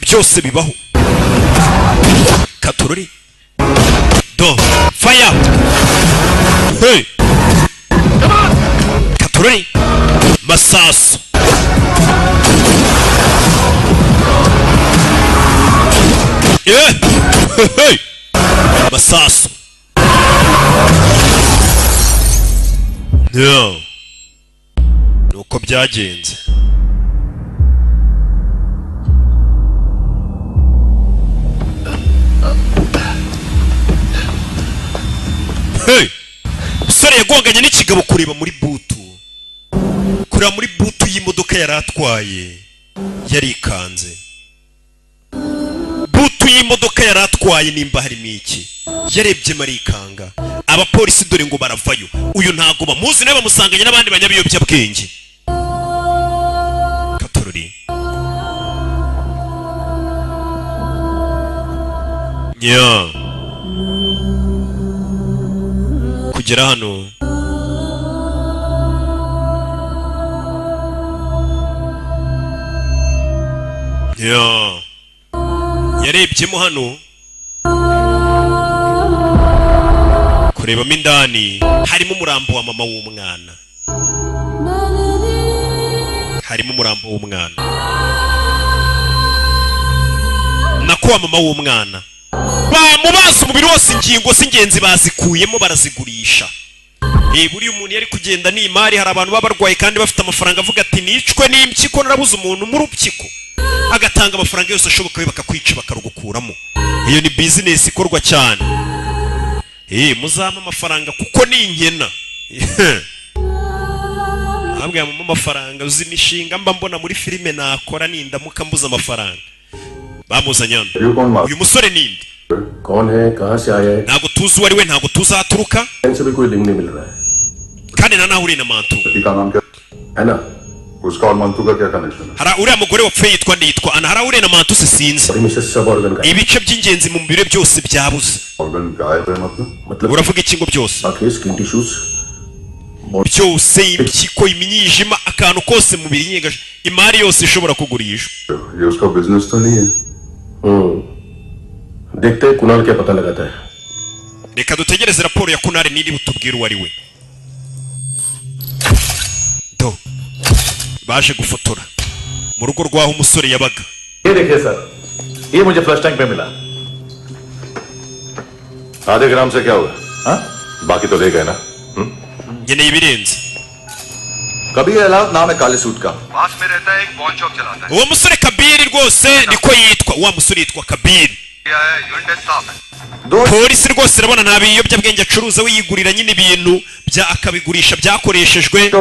byose bibaho katururi do fire hey katururi masasu hey masasu nuko byagenze musore yagonganye n'ikigabo kureba muri butu y'imodoka yari atwaye yarikanze butu y'imodoka yari atwaye nimba harimo iki yarebye marikanga abapolisi dore ngo baravayo uyu ntago bamuzi nawe bamusanganye n'abandi banyabiyobyabwenge katururi kugera hano yarebyemo hano kurebamo indani harimo umurambo wa mama w'umwana nako wa mama w'umwana bamubaza umubiri wose ingingo z'ingenzi bazikuyemo barazigurisha buriya umuntu yari kugenda n'imari hari abantu baba barwaye kandi bafite amafaranga avuga ati nicwe n'impyiko narabuze umuntu mu rupyiko agatanga amafaranga yose ashoboka we bakakwica bakarugukuramo iyo ni business ikorwa cyane muzampa amafaranga kuko ni inkena ntabwo yamama amafaranga uzi imishinga mba mbona muri filime nakora nindamuka mbuze amafaranga bamuzanye hano uyu musore ninde ntabwo tuzi uwo ari we ntabwo tuzaturuka kandi na nawe uri na Mantu hari uriya mugore wapfuye yitwa Ana hari uriya na Mantu se sinzi ibice by'ingenzi mu mubiri byose byabuze uravuga iki ngo byose byose impyiko imyijima akantu kose mu mubiri imari yose ishobora kugurishwa देखते हैं कुणाल क्या पता लगाता है. Reka dutegereze raporo ya Kunari niri butubwira uwo ari we. Do baje gufotora mu rugo rwaho umusore yabaga. ये देखिए सर, ये मुझे फ्लश टैंक पे मिला. आधे ग्राम से क्या होगा? हाँ? बाकी तो ले गए ना? Ngeneye ibirenze. कबीर अलाव नाम है काले सूट का. पास में रहता है, एक पॉन शॉप चलाता है. Uwo musore Kabiri rwose niko yitwa. Wa musore yitwa Kabiri. Unit staff है. Polisi rwose irabona nta biyobyabwenge acuruza we yigurira nyine ibintu bya akabigurisha byakoreshejwe.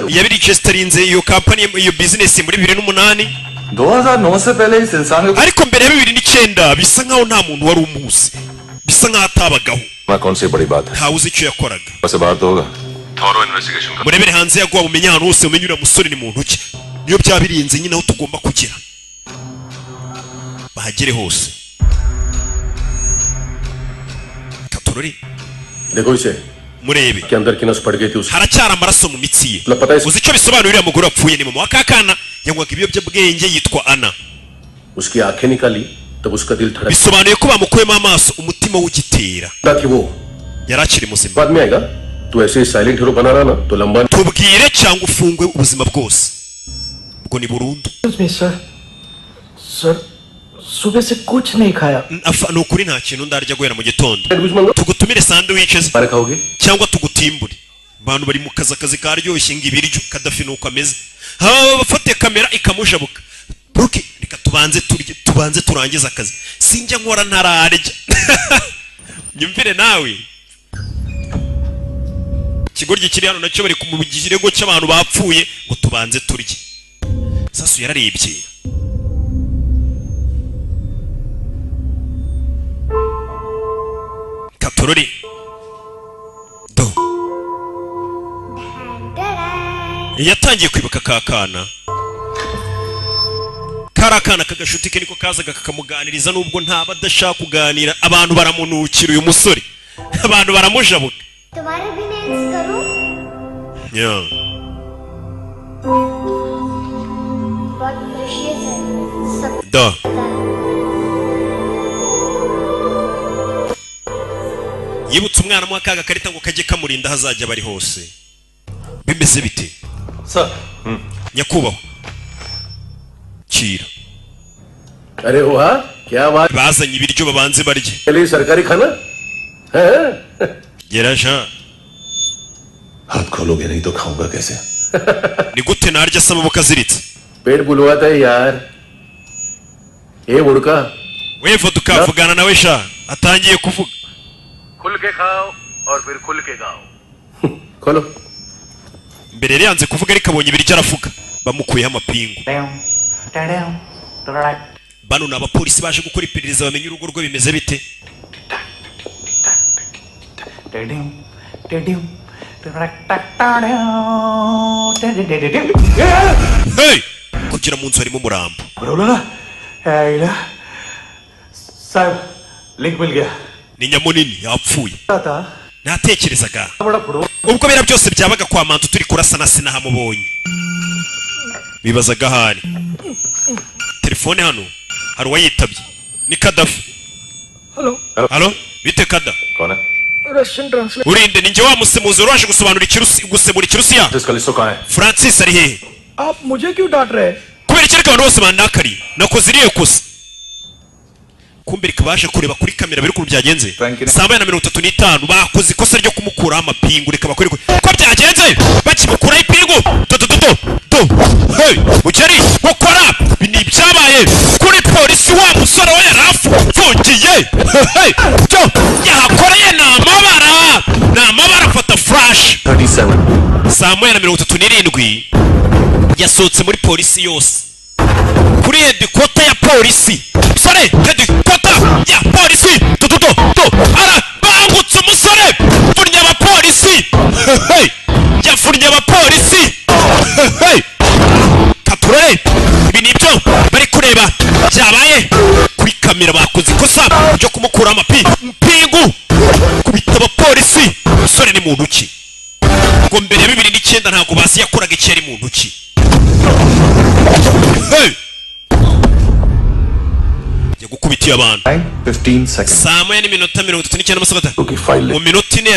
Yabiregisterinze iyo company iyo business muri 2008. 2009 से पहले इस इंसान को ariko mbere ya 2009 bisa nkaho nta muntu wari umuzi. Bisa nkaho atabagaho. ना कौन सी बड़ी बात है. Nta uzi icyo yakoraga. बस बात तो होगा. थॉरो इन्वेस्टिगेशन कर. Murebere hanze yaguha bumenye ahantu hose umenye uriya musore ni muntu ki. Niyo byabirinze nyine aho tugomba kugera. Bahagere hose. Katorori. देखो इसे. Murebe. के अंदर की नस पड़ गई थी उसकी. Haracyari amaraso mu mitsi ye. Uzi icyo bisobanura uriya mugore wapfuye ni mama wa kakana yanywaga ibiyobyabwenge yitwa Ana. उसकी आंखें निकाली तब उसका दिल धड़क. Bisobanuye ko bamukuyemo amaso umutima w'ugitera. ताकि वो yari akiri muzima. बाद में आएगा. तू ऐसे ही साइलेंट हीरो बना रहा ना तो लंबा. Tubwire cyangwa ufungwe ubuzima bwose. Ubwo ni burundu. Sir सुबह से कुछ नहीं खाया. Ni ukuri nta kintu ndarya guhera mu gitondo. Tugutumire sandwiches cyangwa tugutimbure. Abantu bari mu kazi karyoshye ngo ibiryo Kadafi nuko ameze. Bafate kamera ikamujabuka. Bruki reka tubanze turangiza akazi. Sinjya nkora ntararya. Nyumvire nawe. Kigoryi kiri hano nacyo bari kumugirego cy'abantu bapfuye ngo tubanze turye. Sasu yararebye. Katorori. Do. Yatangiye kwibuka kakana. Karakana kagashuti ke niko kazaga kakamuganiriza nubwo ntaba adashaka kuganira abantu baramunukira uyu musore. Abantu baramujabuka. तुम्हारे भी नेल्स करूं? Yeah. बहुत प्रेशियस है. सब Do. Yibutse umwana mu akaga karita ngo kajye kamurinda hazajya bari hose. Bimeze bite? Sir. Nyakubaho. Kira. अरे वाह क्या बात. Bazanye ibiryo babanze barye. चलिए सरकारी खाना. हैं? Gerasha. हाथ खोलोगे नहीं तो खाऊंगा कैसे. Ni gute narya samaboko aziritse? पेट बुलवाता है यार. ये बुड़का. Wevo tukavugana nawe sha atangiye kuvuga. खुल के खाओ और फिर खुल के गाओ. खोलो. Mbere yari yanze kuvuga ariko abonye ibiryo aravuga. Bamukuyeho amapingu. Bano ni abapolisi baje gukora iperereza bamenye urugo rwe bimeze bite. Hey! Kugira mu nzu harimo umurambo. साहब लिंक मिल गया. Ni nyamunini yapfuye. Natekerezaga. Ubwo bera byose byabaga kwa mantu turi kurasa na sinahamubonye. Bibazaga hari. Telefone hano. Hari uwayitabye. Ni Kadafi. Halo? Bite Kada? कौन है? Russian translator. Urinde ninjye wa musemuzi waje gusobanura gusebura ikirusiya. जिसका लिस्ट कौन है? Francis ari hehe? आप मुझे क्यों डांट रहे हैं? Kubera iki abantu bose bandakari? Nakoze iriye kosa. Kumbe rikabaje kureba kuri kamera biri ku byagenze. Saa 35 bakoze ikosa ryo kumukuraho amapingu reka bakore ko byagenze bakimukuraho ipingu. Hey, Mugeri gukora bini byabaye kuri polisi wa musore we yarafungiye. Hey, cyo yakoreye n'amabara fata flash 37. Saa 37 yasohotse muri polisi yose. Kuri headquarter ya polisi. Sore headquarter ya polisi. Ara bangutse umusore. Furnya aba polisi. Hey, yafurnya aba polisi. Hey. Kature. Ibi nibyo bari kureba byabaye kuri kamera bakoze ikosa ryo kumukura amapingu. Kubita aba polisi. Sore ni muntu ki? Ngo mbere ya 2009 ntago basi yakoraga ikiri muntu ki. Hey. Gukubita ifitiye abantu 15 seconds. saa moya n'iminota 39 n'amasegonda क्योंकि file mu minota ine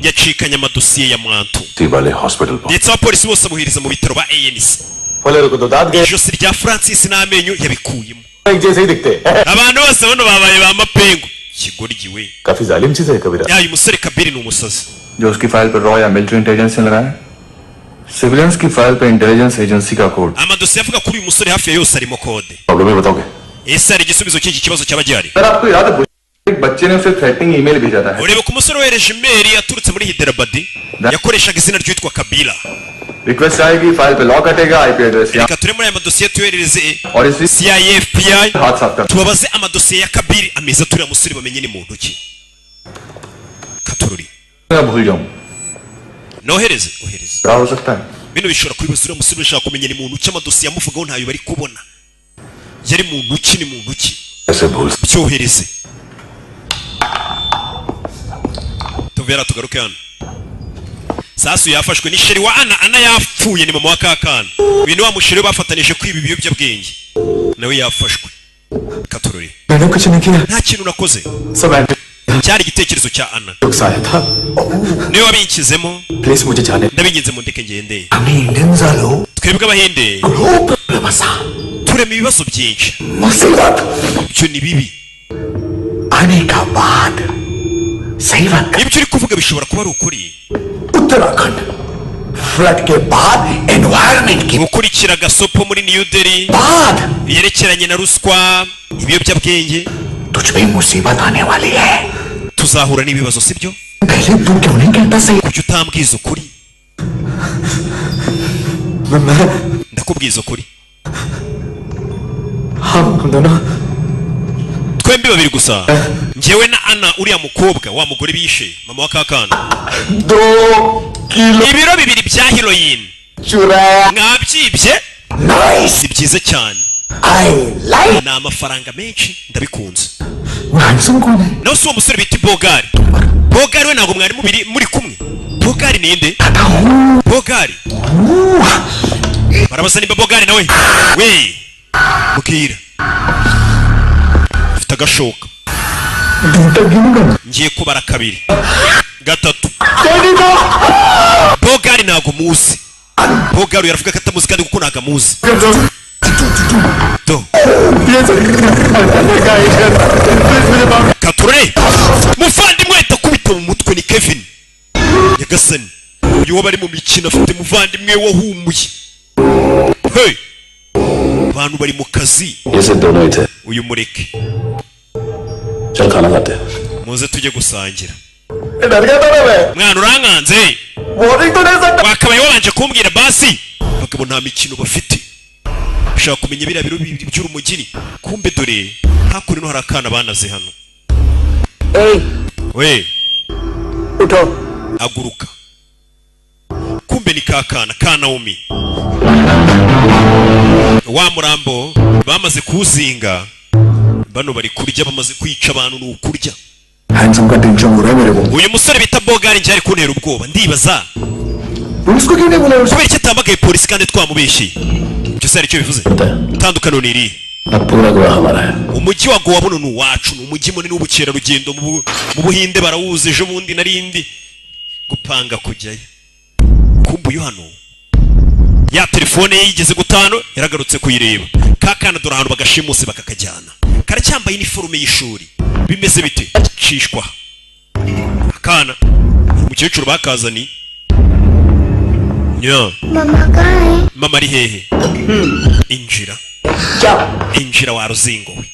yacikanye amadosiye ya Mwantu लिखती वाले हॉस्पिटल पहुंचे। ndetse abapolisi bose abuhiriza mu bitaro ba ANC Faleiro को तो दांत गए ijosi rya Francis n'amenyo yabikuyemo एक जैसे ही दिखते हैं abantu bose bano babaye ba mapengu kigoryi we काफी जालिम चीज है कबीरा ya uyu musore Kabiri ni umusazi जो उसकी फाइल पर रॉ या मिलिट्री इंटेलिजेंस ने लगाया सिविलियंस की फाइल पर इंटेलिजेंस एजेंसी का code amadosiye avuga kuri uyu musore hafi ya yose arimo kode problem है बताओगे ese hari igisubizo cy'iki kibazo cyaba gihari sir आपको याद है एक बच्चे ने उसे थ्रेटनिंग ईमेल भेजा था urebe ku musore wohereje imeri yaturutse muri Hyderabad yakoreshaga izina ryitwa Kabila request आएगी फाइल पे लॉक हटेगा IP address reka turebe muri aya madosiye tuyoherereze और इसी CIA FBI हाथ साफ कर tubabaze amadosiye ya Kabiri ameza turiya musore bamenye ni muntu ki katururi मैं भूल जाऊं nohereze ohereze क्या हो सकता है bino bishobora kubibaza uriya musore bashaka kumenya ni muntu ki amadosiye amuvugaho ntayo bari kubona yari muntu ki ni muntu ki ऐसे भूल byohereze tuvera tugaruke hano Sasu yafashwe ni sheri wa Ana yapfuye ni mama wa Kakana uyu ni wa musheri bafatanije kwiba ibiyobyabwenge nawe yafashwe katururi मैंने कुछ नहीं किया nta kintu nakoze सब anti cyari igitekerezo cya Ana looks आया था niwe wabinkizemo please मुझे जाने ndabinginze mu ndeke ngende हमने इंडियंस आलो twebwe abahinde प्रॉब्लम आसा turema ibibazo byinshi मुसीबत ibyo ni bibi आने का बाद सही बात ibyo uri kuvuga bishobora kuba ari ukuri Uttarakhand flood के बाद एनवायरनमेंट की gukurikira gasopo muri New Delhi बाद yerekeranye na ruswa ibiyobyabwenge तुझ पे मुसीबत आने वाली है tuzahura n'ibibazo sibyo पहले तू क्यों नहीं कहता सही kuki utambwiza ukuri ndakubwiza ukuri हम दोनों twembi babiri gusa njyewe na Ana uriya mukobwa wa mugore bishe mama wa Kakana 2 kilo ibiro bibiri bya heroin चुराया mwabyibye nice si byiza cyane I like ni amafaranga menshi ndabikunze handsome कौन है nawe si uwo musore bita Bogari Bogari we ntabwo mwari muri kumwe Bogari ninde Bogari barabaza nimba Bogari nawe we mukira ufite agashoka ngiye kubara kabiri gatatu Bogari ntabwo muzi Bogari yaravuga ko atamuzi kandi kuko ntabwo amuzi do kature muvandimwe kubita mu mutwe ni Kevin Nyagasani uyu wabari mu mikino afite muvandimwe wahumuye hey abantu bari mu kazi ये से दोनों ही थे uyu mureke चल खाना खाते हैं muze tujye gusangira डर गया था मैं mwana urankanze वार्निंग तो नहीं सकता wakabaye wabanje kumbwira basi bakabo nta mikino bafite ushaka kumenya biriya biro bibiri by'urumugini kumbe dore hakuri no hari akana banaze hano we उठो aguruka kumbe ni kakana ka Naomi wa murambo bamaze kuzinga bano bari kurya bamaze kwica abantu n'ukurya handsome का टेंशन हो रहा है मेरे को uyu musore bita Bogari njye ari kuntera ubwoba ndibaza police को क्यों नहीं बुलाया kubera icyo atamagaye polisi kandi twamubeshye ibyo se aricyo bivuze itandukano ni irihe अब पूरा गोवा हमारा है umujyi wa Goa buno ni uwacu ni umujyi munini w'ubukerarugendo mu Buhinde barawuzi ejo bundi narindi gupanga kujyayo kumbuye hano ya telefone ye yigeze gutano yaragarutse kuyireba kakana dore ahantu bagashimuse bakakajyana karacyambaye iniforume y'ishuri bimeze bite cishwa akana umukecuru bakazani nya मम्मा कहाँ है mama ari hehe injira injira wa ruzingo we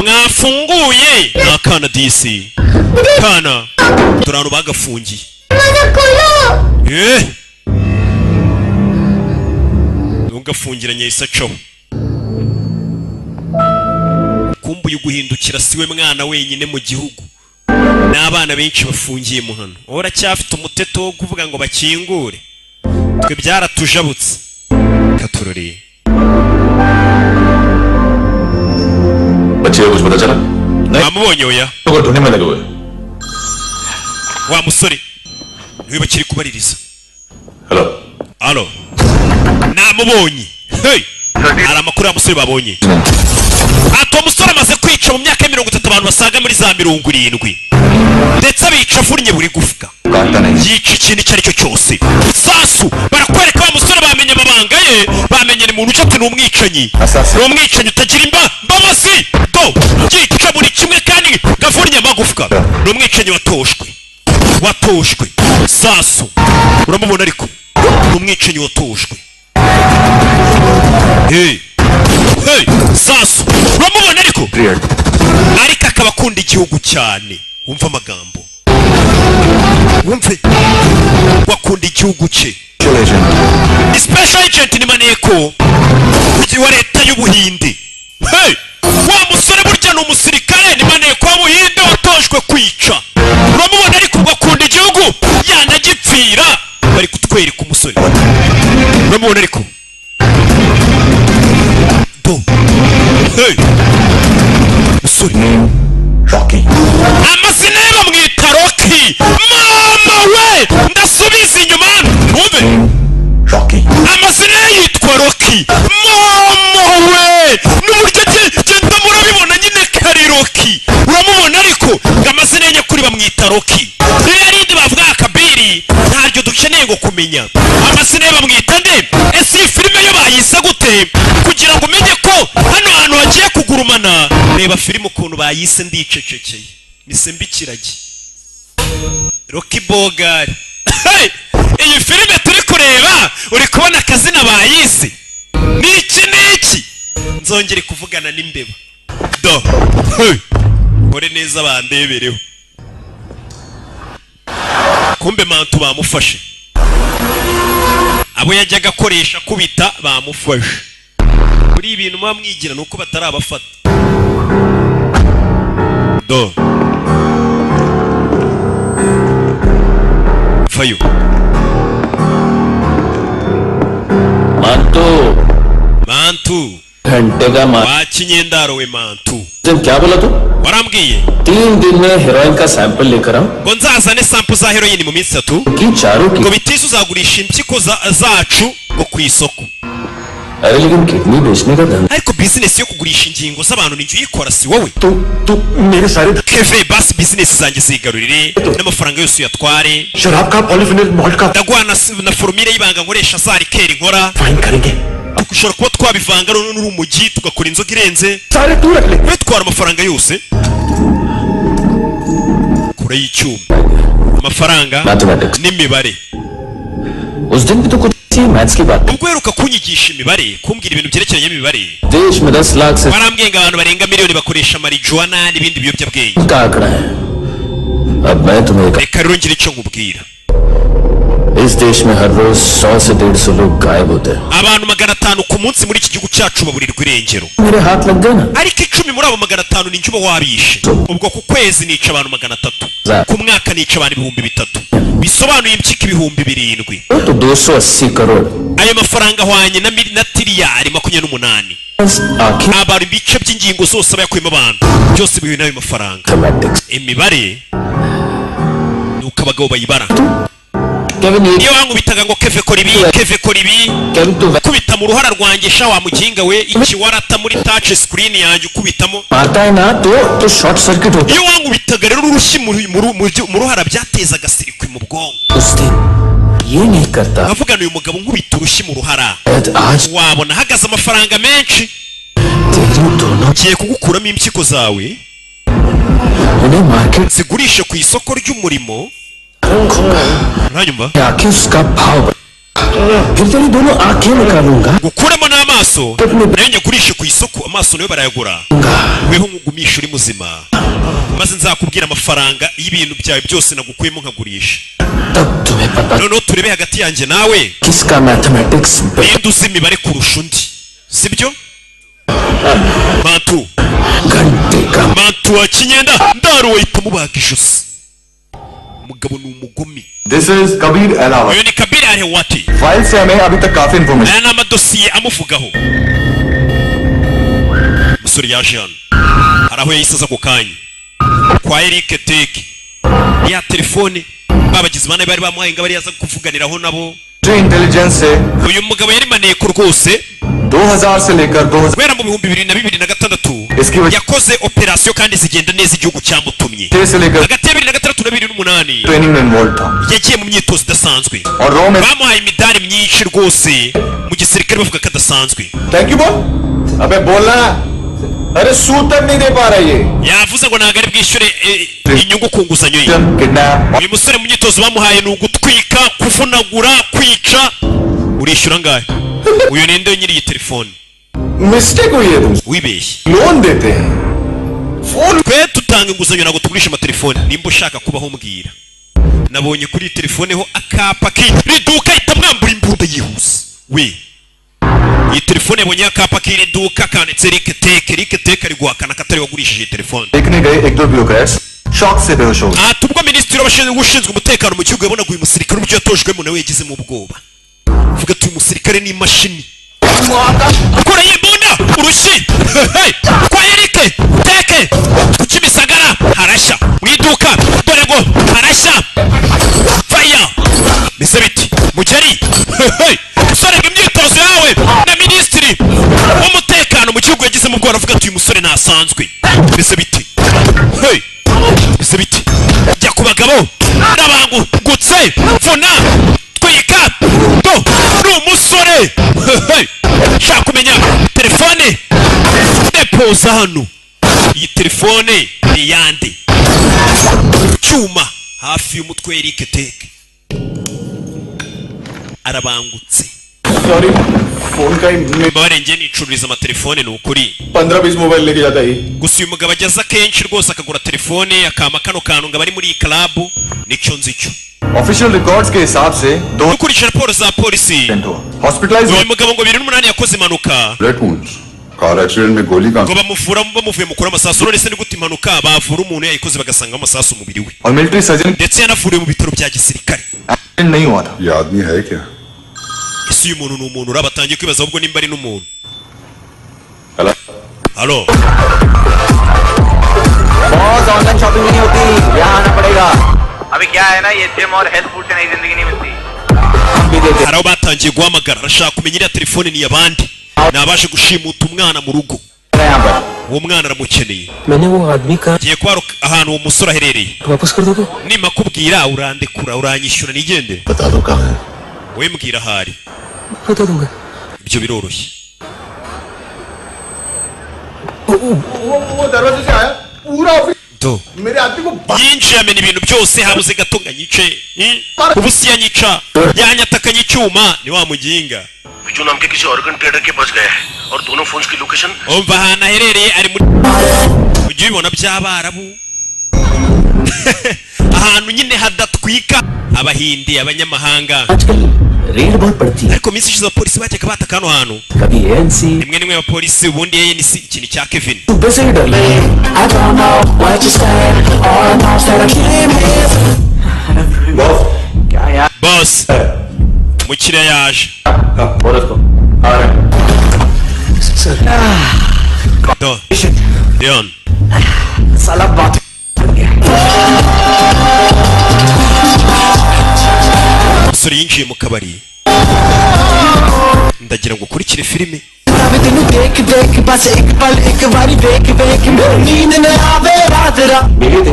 mwafunguye nakana disi kana dore ahantu bagafungiye दरवाजा खोलो ntugafungiranye isacaho kumbuye guhindukira siwe mwana wenyine mu gihugu n'abana benshi bafungiye mu hano uracyafite umuteto wo kuvuga ngo bakingure twe byaratujabutse katurore बच्चे को कुछ पता चला amubonye oya तो ढूंढने में लगे हुए wa musore niwe bakiri kubaririza hello alo namubonye hey hari amakuru y'umusore babonye ati umusore amaze kwica mu myaka ya 30 abantu basaga muri za 70 ndetse abica avunnye buri gufwa yica ikintu icyo ari cyo cyose sasu barakwereka wa musore bamenye amabanga ye bamenye ni muntu ucate n'umwicanyi n'umwicanyi utagira imbabazi do yica buri kimwe kandi gavunnye amagufwa n'umwicanyi watoshwe sasu uramubona ariko n'umwicanyi watoshwe hey sasu uramubona ariko akaba akunda igihugu cyane wumva amagambo wumve wakunda igihugu cye special agent ni maneko wa leta y'ubuhinde hey wa musore burya ni umusirikare ni maneko w'ubuhinde watojwe kwica uramubona ariko ugakunda igihugu yanagipfira bari kutwereka umusore uramubona ariko do hey musore Rocky. amazina ye bamwita Rocky mama we ndasubiza inyuma wumve Rocky. amazina ye yitwa Rocky mama we n'uburyo genda murabibona nyine kari Rocky uramubona ariko amazina ye nyakuri bamwita Rocky n'irindi bavuga Kabiri ntaryo dukeneye ngo kumenya amazina ye bamwita nde ese iyi filime yo bayise gute kugira ngo umenye ko hano hantu hagiye kugurumana reba filime ukuntu bayise ndicecekeye misembikirage Rocky Bogari iyi filime turi kureba uri kubona akazina bayise niki nzongere kuvugana n'imbeba do kore neza bandebereho kumbe mantu bamufashe abo yajyaga akoresha kubita bamufashe kuri ibintu mwamwigira nuko batarabafata do fayo mantu घंटे का wakinyendaro we mantu क्या बोला तू warambwiye 3 दिन में हेरोइन का सैंपल लेकर आऊं ngo nzazane sample za heroine mu minsi 3 कि चारों की ngo bitise uzagurisha impyiko zacu ngo ku isoko अरे लेकिन किडनी बेचने का धंधा ariko business yo kugurisha ingingo z'abantu ninjye uyikora si wowe तू मेरे सारे keve basi business zanjye zigarurire n'amafaranga yose uyatware शराब का पॉलीफिनल मॉल्ट का ndaguha na formule y'ibanga nkoresha za rikeri nkora fine करेंगे dushobora kuba twabivanga n'urumogi tugakora inzoga irenze सारे तू रख ले twitwara amafaranga yose kure y'icyuma amafaranga Mathematics. n'imibare उस दिन भी तो कुछ मैथ्स की बात ubwo heruka kunyigisha imibare kumbwira ibintu byerekeranye n'imibare देश में 10 लाख से barambwiye ngo abantu barenga miliyoni bakoresha marijuana n'ibindi biyobyabwenge का आंकड़ा है अब मैं तुम्हें reka rero ngire icyo nkubwira इस देश में हर रोज 100 से 150 लोग गायब होते हैं abantu 500 ku munsi muri iki gihugu cyacu baburirwa irengero मेरे हाथ लग गए ना ariko 10 muri abo 500 ni njuba wabishe ubwo ku kwezi nica abantu 300 ku mwaka nica abantu 3000 bisobanuye impyiko 7000 तो 280 crore ayo mafaranga ahwanye na tiriyari 28 आखिर abantu ibice by'ingingo zose abayakuyemo abantu byose bihuye n'ayo mafaranga mathematics imibare nuko abagabo bayibara Kevin iyo wankubitaga ngo keve kora ibi Kevin तो kubita mu ruhara rwanjye sha wa muginga we iki warata muri touch screen yanjye ukubitamo आता है ना तो short circuit होता iyo wankubitaga rero urushyi mu ruhara byatezaga sirikwi mu bwonko उस दिन ये नहीं करता avugana uyu mugabo nkubita urushyi mu ruhara आज wabona hagaze amafaranga menshi तेरी दोनों ngiye kugukuramo impyiko zawe उन्हें market zigurishe ku isoko ry'umurimo uranyumva आके उसका भाव फिर तेरी दोनों आंखें निकालूंगा gukuramo n'amaso nayo nyagurishe ku isoko amaso nayo barayagura weho nkugumisha uri muzima maze nzakubwira amafaranga y'ibintu byawe byose nagukuyemo nkagurisha तब तुम्हें पता noneho turebe hagati yanjye nawe किसका mathematics ninde uzi imibare kurusha undi sibyo mantu घंटे का mantu wa kinyenda ndaro wahita mubaga ijosi umugabo ni umugome This is Kabir Alawat. uyu ni Kabiri Alawat file से हमें अभी तक काफी information aya ni amadosiye amuvugaho umusore yaje hano hari aho yayisaza ako kanya kwa Eric Teke ya telefone babagize bane bari bamuhaye ngo bari yaza kuvuganiraho nabo intelligence से uyu mugabo yari maneko rwose 2000 से लेकर 2000 kubera mu bihumbi 2026 yakoze operasiyo kandi zigenda neza igihugu cyamutumye से लेकर hagati ya 2006 na 2008 ट्रेनिंग में इन्वॉल्व था yagiye mu myitozo idasanzwe और रो में bamuhaye imidari myinshi rwose mu gisirikare bavuga ko adasanzwe thank you बोल अबे बोलना अरे सूद तक नहीं दे पा रहा ये yavuze ngo ntabwo ari bwishyure inyungu ku nguzanyo ye kidnap uyu musore mu myitozo bamuhaye ni ugutwika kuvunagura kwica urishyura angahe uyu ninde nyiri iyi telefone mistake हुई है तुम wibeshye लोन देते हैं phone twe tutanga inguzanyo ntabwo tugurisha amatelefone nimba ushaka kubaho mbwira nabonye kuri iyi telefone ho akapa k'iri duka ahita mwambura imbunda yihuse we iyi telefone yabonye akapa k'iri duka kanditse riketeke ari guhakana katari wagurishije iyi telefone देखने गए एक दो bureaucrats shock से बेहोश हो गए ati ubwo minisitiri ushinzwe umutekano mu gihugu yabonaga uyu musirikare uburyo yatojwemo nawe yagizemo ubwoba uvuga ati uyu musirikare ni imashini kora y'imbunda urushyi kwa erike teke ku kimisagara harashya mu iduka dore ngo harashya faya mbese biti mugeri usorega imyitozo yawe na minisitiri w'umutekano mu gihugu yagizemo ubwoba avuga ati uyu musore ntasanzwe mbese biti mbese biti jya ku bagabo n'abangutse vuna twika do ni umusore shaka kumenya telefone depoza hano iyi telefone ni yande cyuma hafi y'umutwe Eric Teke arabangutse sorry phone का ही barengeye nicururiza amatelefone ni ukuri 15-20 मोबाइल लेके जाता ही gusa uyu mugabo ageze akenshi rwose akagura telefone akama kano kantu ngo abari muri iyi club nicyo nzi cyo official records के हिसाब से 2 dukurikije raporo za polisi accident हुआ hospitalize uyu mugabo ngo 2008 yakoze impanuka blood wounds car accident में गोली का ngo bamuvura bamuvuye mu kura amasasu none se ni gute impanuka bavura umuntu yayikoze bagasanga amasasu umubiri we और military surgeon ndetse yanavuriwe mu bitaro bya gisirikare accident नहीं हुआ था ये आदमी है क्या ese uyu muntu ni umuntu urabatangiye kwibaza ahubwo nimba ari n'umuntu hello halo बहुत online shopping नहीं होती यहाँ आना पड़ेगा अभी क्या है ना ये जिम और हेल्थ फूड से नई जिंदगी नहीं मिलती हम भी देते hari aho batangiye guhamagara arashaka kumenya iriya telefone ni iy'abandi nabashe gushimuta umwana mu rugo हैं यहाँ पर uwo mwana aramukeneye मैंने वो आदमी का ngiye kuba ahantu uwo musore aherereye वापस कर दोगे nimakubwira urandekura uranyishyura nigendere बता दो कहाँ है we mbwira ahari बता दूंगा ibyo biroroshye वो दरवाजे से आया पूरा ऑफिस do मेरे आदमी को yinjiye amena ibintu byose habuze gato ngo anyice ubu si yanyica yanyatakanye icyuma ni wa muginga Viju नाम के किसी ऑर्गन ट्रेडर के पास गया है और दोनों फोन्स की location umva ahantu aherereye ari muri ujya ubibona by'abarabu ahantu nyine hadatwika abahindi abanyamahanga आजकल रेड बहुत पड़ती है ariko minsi ishize abapolisi bajyaga bataka hano hantu कभी ANC rimwe rimwe abapolisi ubundi ANC ikintu cya Kevin सुबह से ही डर लगे क्या यार boss mukiriya yaje और इसको आ रहे हैं do Leon साला बात umusore yinjiye mu kabari ndagira ngo ukurikire filime मिली थी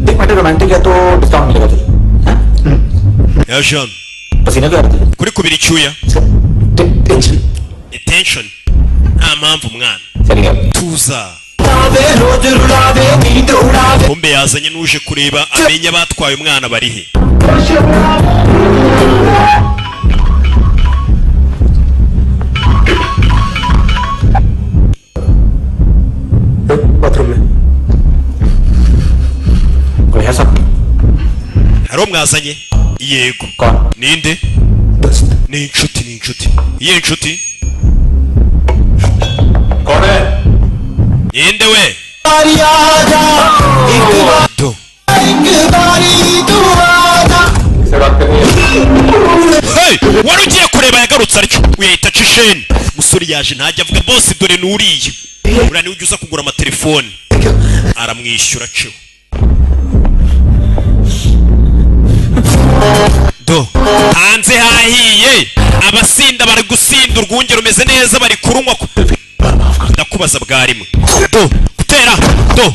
देख बेटे रोमांटिक है तो डिस्काउंट मिलेगा तुझे ya Jean पसीना क्यों आ रहा है kuri kubira icyuya tension attention nta mpamvu mwana चली गया tuza kumbe yazanye n'uje kureba amenya batwaye umwana barihe bathroom में कोई है सब hari umwazanye yego कौन ninde ni inshuti iyihe inshuti कौन है ninde we do से बात करनी है hey wari ugiye kureba yagarutse aricyo uyahita aca isheni umusore yaje ntajya avuga bose dore nuriye uriya niwe ujya uza kugura amatelefone aramwishyura cyo do hanze hahiye abasinda bari gusinda urwunge rumeze neza bari kurunywa ndakubaza bwarimwe do gutera do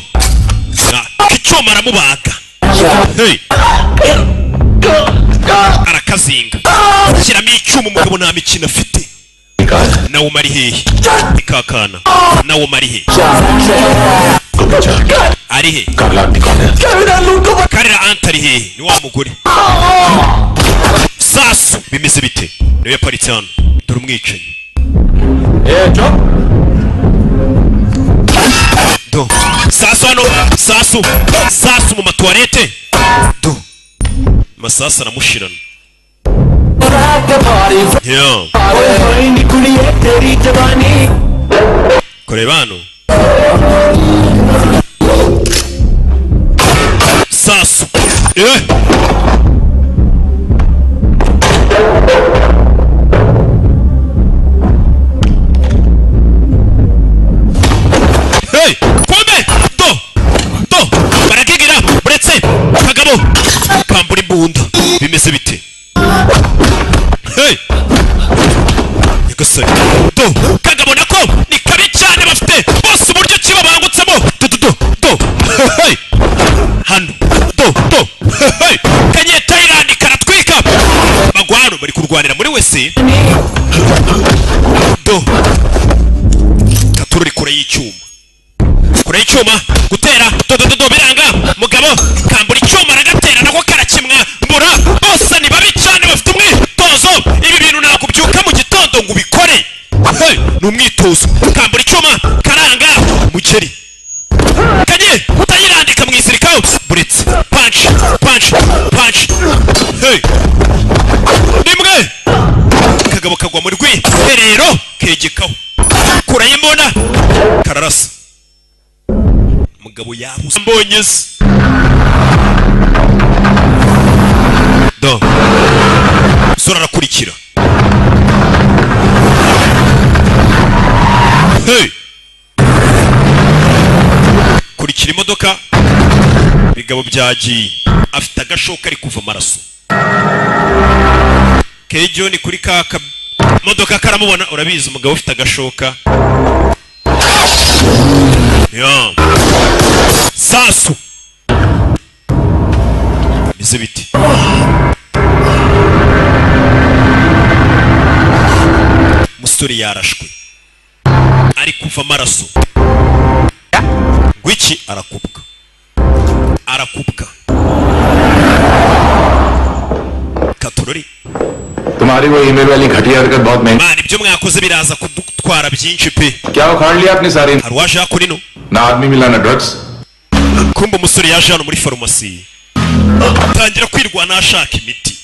icyuma aramubaga hey arakazinga shyiramo icyuma umugabo nta mikino afite nawe umari hehe ikakana nawe umari hehe ari he karira antari hehe ni wa mugore sasu bimeze bite niwe yaparitse hano dore umwicanyi do sasu hano sasu mu matuwarete do masasa aramushirana kureba hano sasu hey kome do barakigira buretse kagabo kambura imbunda bimeze bite hey yagasari do kagabo nako ni kabi cyane bafite bose uburyo kiba bangutsemo do hey hano do hey kanye Thailand karatwika bagwano bari kurwanira muri wese do katururi kure y'icyuma gutera do biranga mugabo kambura icyuma aragatera nako karakimwa mbura bose ni babi cyane bafite umwitozo ibi bintu nakubyuka mu gitondo ngo ubikore hey ni umwitozo kambura icyuma karanga mugeri kanye utayirandika mu isirikao buretse punch hey nimwe kagabo kagwa muri rero kegekaho kura y'imbona kararasa mugabo yabuze mbonyeze do sura rakurikira hey kurikira imodoka bigabo byagiye afite agashoka ari kuva amaraso Kejo ni kuri kaka modoka karamubona urabizi umugabo ufite agashoka sasu bize biti musore yarashwe ari kuva amaraso gwiki arakubwa katorori तुम्हारी वो ईमेल वाली घटिया हरकत बहुत महंगी मान ibyo mwakoze biraza kudutwara byinshi pe क्या उखाड़ लिया आपने सारी harwaje hakurino ना आदमी मिला ना drugs kumba umusore yaje hano muri farumasi tangira kwirwana ashaka imiti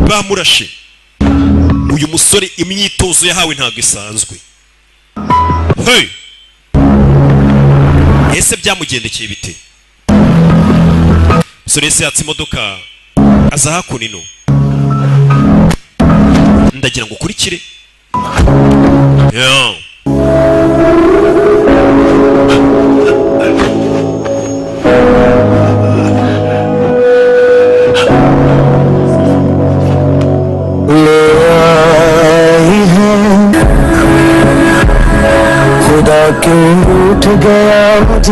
bamurashe uyu musore imyitozo yahawe ntago isanzwe hey ese byamugendekeye bite musore ese yatse imodoka aza hakunino ndagira ngo ukurikire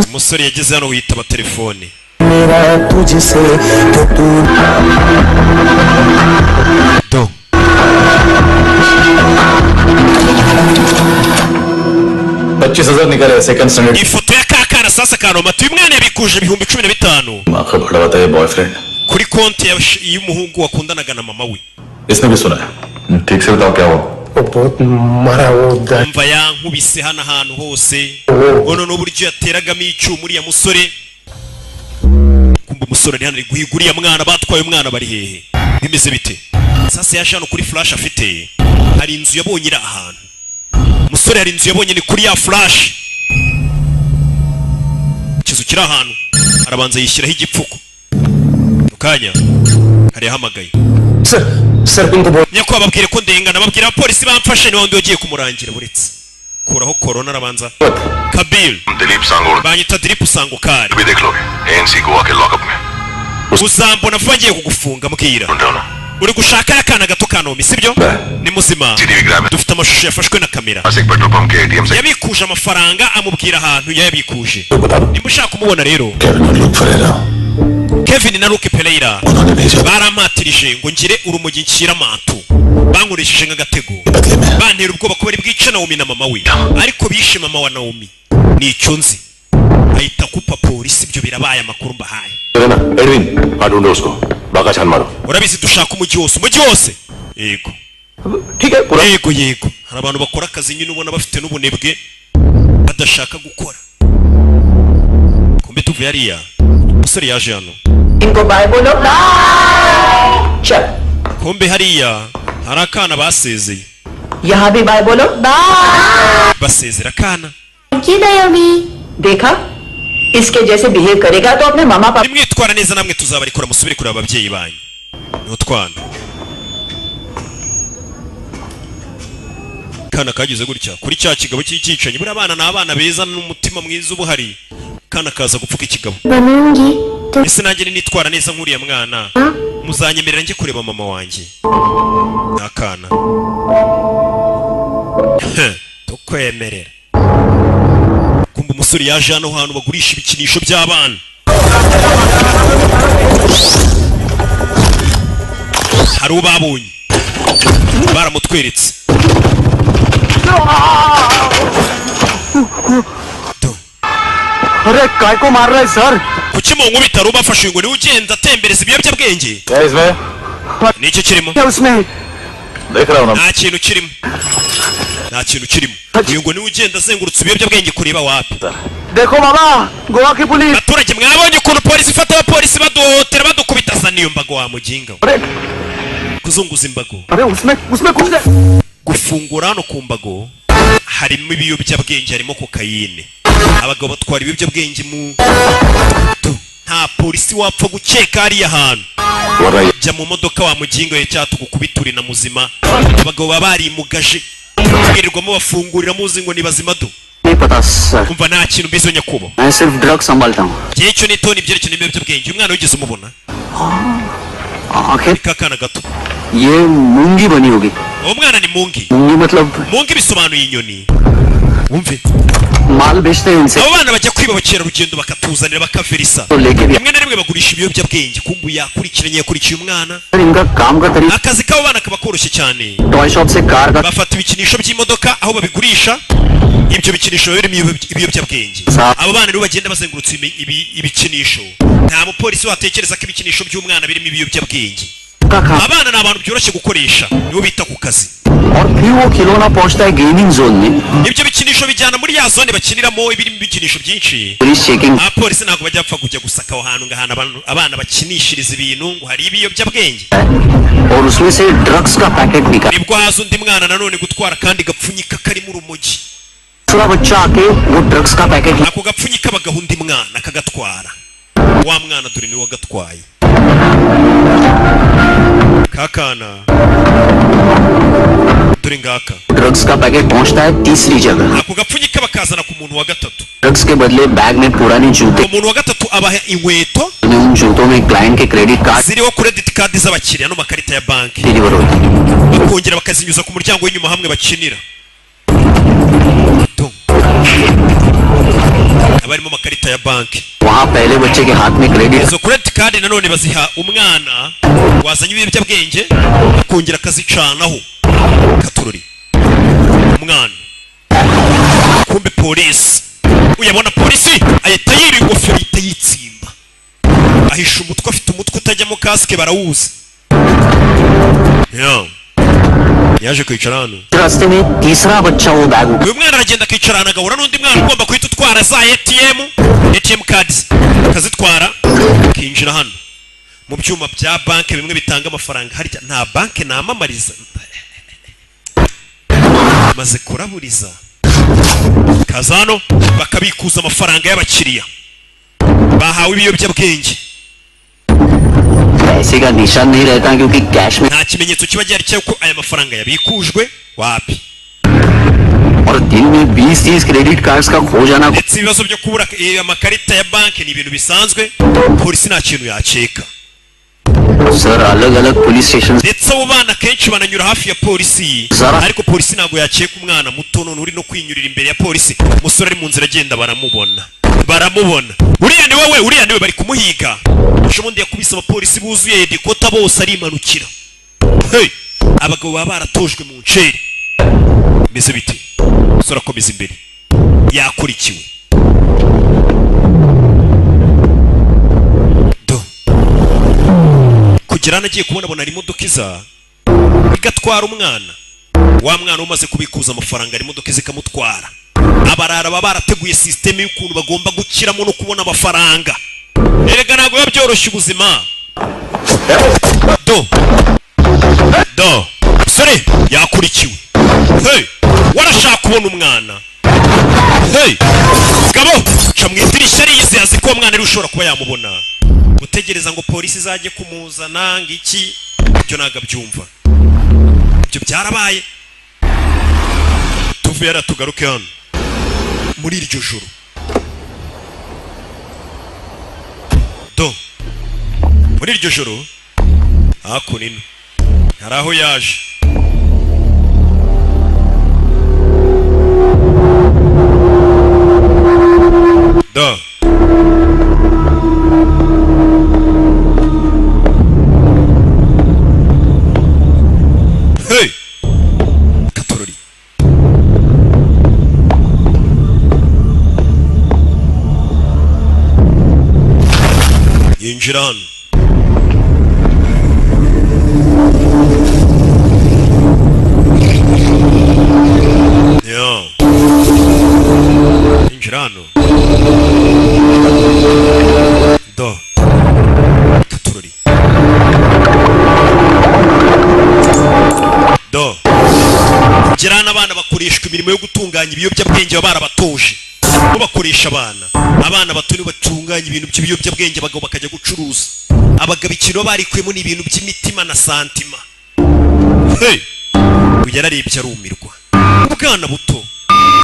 umusore yageze hano witaba telefone do ifoto ya kakana sasa kanomatu umwana yabikuje 15,000 kuri konti y'umuhungu wakundanaga na mama we ठीक से बताओ क्या हुआ umva yankubise hano ahantu hose ono n'uburyo yateragamo icyuma uriya musore kumva umusore ari hano ari guhiga uriya mwana batwaye umwana bari hehe bimeze bite sasa yaje hano kuri flash afite hari inzu yabonye iri ahantu umusore hari inzu yabonye ni kuri ya flash kizu kiri ahantu arabanza yishyiraho igipfuko mukanya hari yahamagaye nyako bababwire ko ndengana babwira abapolisi bamfashe ni wandi wagiye kumurangira buretse kuraho corona arabanza Kabil Dilip सांगोड़ banyita Dilip Sangokari भी देख लोगे एएनसी गोवा के लॉकअप में uzambona vangiye kugufunga mbwira uri gushaka akana gato ka Naomi sibyo ni muzima dufite amashusho yafashwe na kamera yabikuje amafaranga amubwira ahantu yabikuje nimushaka kumubona rero Kevin na Luke Pereira barampatirije ngo ngire urumogi nshyira mantu bankoresheje nk'agatego bantera ubwoba ko bari bwice Naomi na mama we ariko bishe mama wa Naomi ni icyo nzi ahita kupa polisi ibyo birabaye amakuru mbahaye Edwin ढूंढो उसको बागा छान मारो urabizi dushaka umujyi wose yego yego hari abantu bakora akazi nyine ubona bafite n'ubunebwe badashaka gukora kumbe tuvuye hariya umusore yaje hano इनको बाय बोलो चल kumbe hariya hari akana basezeye यहाँ भी बाय बोलो bye basezera akana Thank you, Naomi. देखा इसके जैसे बिहेव करेगा तो अपने मामा पापा nimwitwara neza namwe tuzabarikora musubire kureba ababyeyi banyu n'utwana kana kagize gutya kuri cya kigabo cy'icyicanyi buri abana n'abana beza n'umutima mwiza ubuhari kana kaza gupfuka ikigabo बनूंगी तो ese nanjye nitwara neza nk'uriya mwana muzanyemerera njye kureba mama wanjye n'akana tukwemerera kumbe umusore yaje hano hantu bagurisha ibikinisho by'abana hari ubabonye baramutweretse अरे काय को मार रहा है sir kuki mu nkubita rubafashe ngo niwe ugenda atembereza ibiyobyabwenge ni iki kirimo उसमें देख रहा हूँ ना nta kintu kirimo nta kintu kirimo uyu ngo niwe ugenda azengurutse ibiyobyabwenge kureba wapi देखो बाबा गोवा की police baturage mwabonye ukuntu polisi ifata abapolisi baduhotera badukubita sa niyo mbago wa muginga kuzunguza imbago अरे उसमें कुछ gufungura hano ku mbago harimo ibiyobyabwenge harimo kokayine abagabo batwara ibiyobyabwenge mu nta polisi wapfa gukeka hariya hantu jya mu modoka wa mugingo ye cyatugukubitura na muzima abagabo baba barimugaje birirwamo bafungurira muzi ngo ni bazima do नहीं पता sir kumva nta kintu mbizo nyakubo मैं सिर्फ ड्रग संभालता हूँ gihe cyo nitoni ibyerekeye ibiyobyabwenge umwana wigeze umubona आखिर kakana gato ये मूंगी बनी होगी uwo mwana ni mungi मूंगी मतलब mungi bisobanuye inyoni wumve माल बेचते हैं इनसे abo bana bajya kwiba abakerarugendo bakatuzanira bakaverisa तो लेके भी rimwe na rimwe bagurisha ibiyobyabwenge kumbu yakurikiranye yakurikiye umwana sir इनका काम का तरीका akazi k'abo bana kaba koroshye cyane toy shop से कार का bafata ibikinisho by'imodoka aho babigurisha ibyo bikinisho birimo ibiyobyabwenge abo bana rero bagenda bazengurutse ibikinisho nta mupolisi watekereza ko ibikinisho by'umwana birimo ibiyobyabwenge abana ni abantu byoroshye gukoresha nibo bita ku kazi और फिर वो खिलौना पहुंचता है gaming zone में ibyo bikinisho bijyana muri ya zone bakiniramo ibirimo ibikinisho byinshi police checking abapolisi ntabwo bajya bapfa kujya gusaka aho hantu ngo ahantu abana bakinishiriza ibintu ngo hari ibiyobyabwenge और उसमें से ड्रग्स का पैकेट निकाल nibwo haza undi mwana nanone gutwara kandi gapfunyika karimo urumogi दूसरा बच्चा आके वो ड्रग्स का packet ako gapfunyika bagaha undi mwana akagatwara wa mwana dore niwe wagatwaye kakana dore ngaka drugs का पैकेट पहुंचता है तीसरी जगह ako gapfunyika bakazana ku muntu wa gatatu drugs के बदले बैग में पुराने जूते umuntu wa gatatu abaha inkweto उन जूतों में क्लाइंट के credit card ziriho credit card z'abakiriya n'amakarita ya banki deliver होती है bakongera bakazinyuza ku muryango w'inyuma hamwe bakinira abarimo amakarita ya banki वहाँ पहले बच्चे के हाथ में credit izo credit card nanone baziha umwana wazanye ibiyobyabwenge akongera akazicanaho katururi umwana kumbe polisi uyabona polisi ahita yira ingofero ahita yitsimba ahisha umutwe afite umutwe utajyamo kasike barawuzi yaje kwicara hano रास्ते में तीसरा बच्चा वो bag uyu mwana aragenda akicara ahantu agahura n'undi mwana ugomba guhita utwara za ATM cards akazitwara akinjira hano mu byuma bya banki bimwe bitanga amafaranga harya nta banki namamariza maze kuraburiza kaza hano bakabikuza amafaranga y'abakiriya bahawe ibiyobyabwenge पैसे का निशान नहीं रहता क्योंकि कैश में nta kimenyetso kiba gihari cy'uko aya mafaranga yabikujwe wapi और दिन में 20-30 क्रेडिट कार्ड्स का खो जाना ndetse ibibazo byo kubura amakarita ya banki ni ibintu bisanzwe polisi nta kintu yaceka sir अलग अलग police station ndetse abo bana kenshi bananyura hafi ya polisi ariko polisi ntago yakeka umwana muto none uri no kwinyurira imbere ya polisi umusore ari mu nzira agenda baramubona uriya ni we bari kumuhiga ejobundi yakubise abapolisi buzuye dekota bose arimanukira hey abagabo baba baratojwe mu nceri meze bite umusore akomeza imbere yakurikiwe kugira nagiye kubona abona imodoka iza igatwara umwana wa mwana umaze kubikuza amafaranga ari imodoka zikamutwara abarara baba barateguye system y'ukuntu bagomba gukiramo no kubona amafaranga erega ntago yabyoroshye ubuzima do sore yakurikiwe hey warashaka kubona umwana hey gabo ca mwidirishya riyize azi ko umwana ari ushobora kuba yamubona gutegereza ngo polisi zaje kumuzana ngiki byo naga byumva byo byarabaye tuvuye aratugaruke hano muri iryo joro muri iryo joro hakunino hari aho yaje hey katorori yinjira hano yinjira hano katorori kugirana abana bakoreshwa imirimo yo gutunganya ibiyobyabwenge baba barabatoje bo bakoresha abana bato ni batunganya ibintu by'ibiyobyabwenge bagabo bakajya gucuruza abagabo ikintu barikuyemo ni ibintu by'imitima na santima hey yararebye arumirwa ubwana buto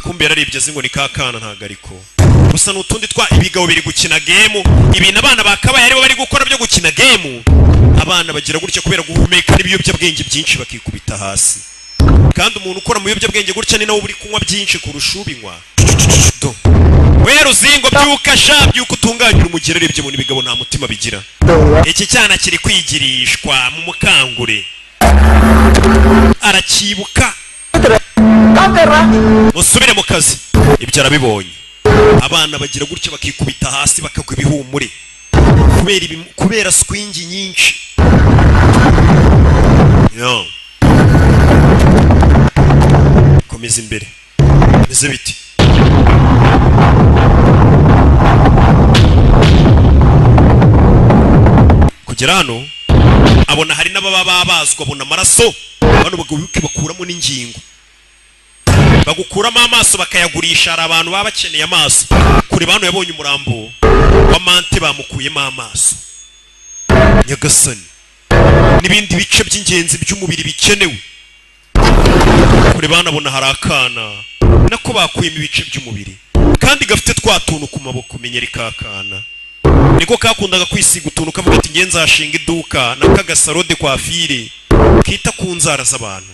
kumbe yararebye azi ngo ni kakana ntago ariko gusa n'utundi ibigabo biri gukina game ibintu abana bakabaye aribo bari gukora byo gukina game abana bagira gutya kubera guhumeka n'ibiyobyabwenge byinshi bakikubita hasi kandi umuntu ukora mu biyobyabwenge gutya ni nawe uri kunywa byinshi kurusha ubinywa we ruzingo byuko utunganyira umugere urebye mu bigabo nta mutima bigira iki cyana kiri kwigirishwa mu mukangure arakibuka musubire mu kazi ibyo arabibonye abana bagira gutya bakikubita hasi bakagwa ibihumure kubera swingi nyinshi komeza imbere meze biti kugera hano abona hari n'ababa babazwa abona amaraso bano bakuramo n'ingingo bagukuramo amaso bakayagurisha hari abantu baba bakeneye amaso kure bano yabonye umurambo wa mante bamukuyemo amaso nyagasani n'ibindi bice by'ingenzi by'umubiri bikenewe kure banabona hari akana nako bakuyemo ibice by'umubiri kandi gafite twatuntu ku maboko menyeri kakana niko kakundaga kwisiga utuntu kavuga ati ngenza hashinga iduka nakagasarode kwa fire kita ku nzara z'abantu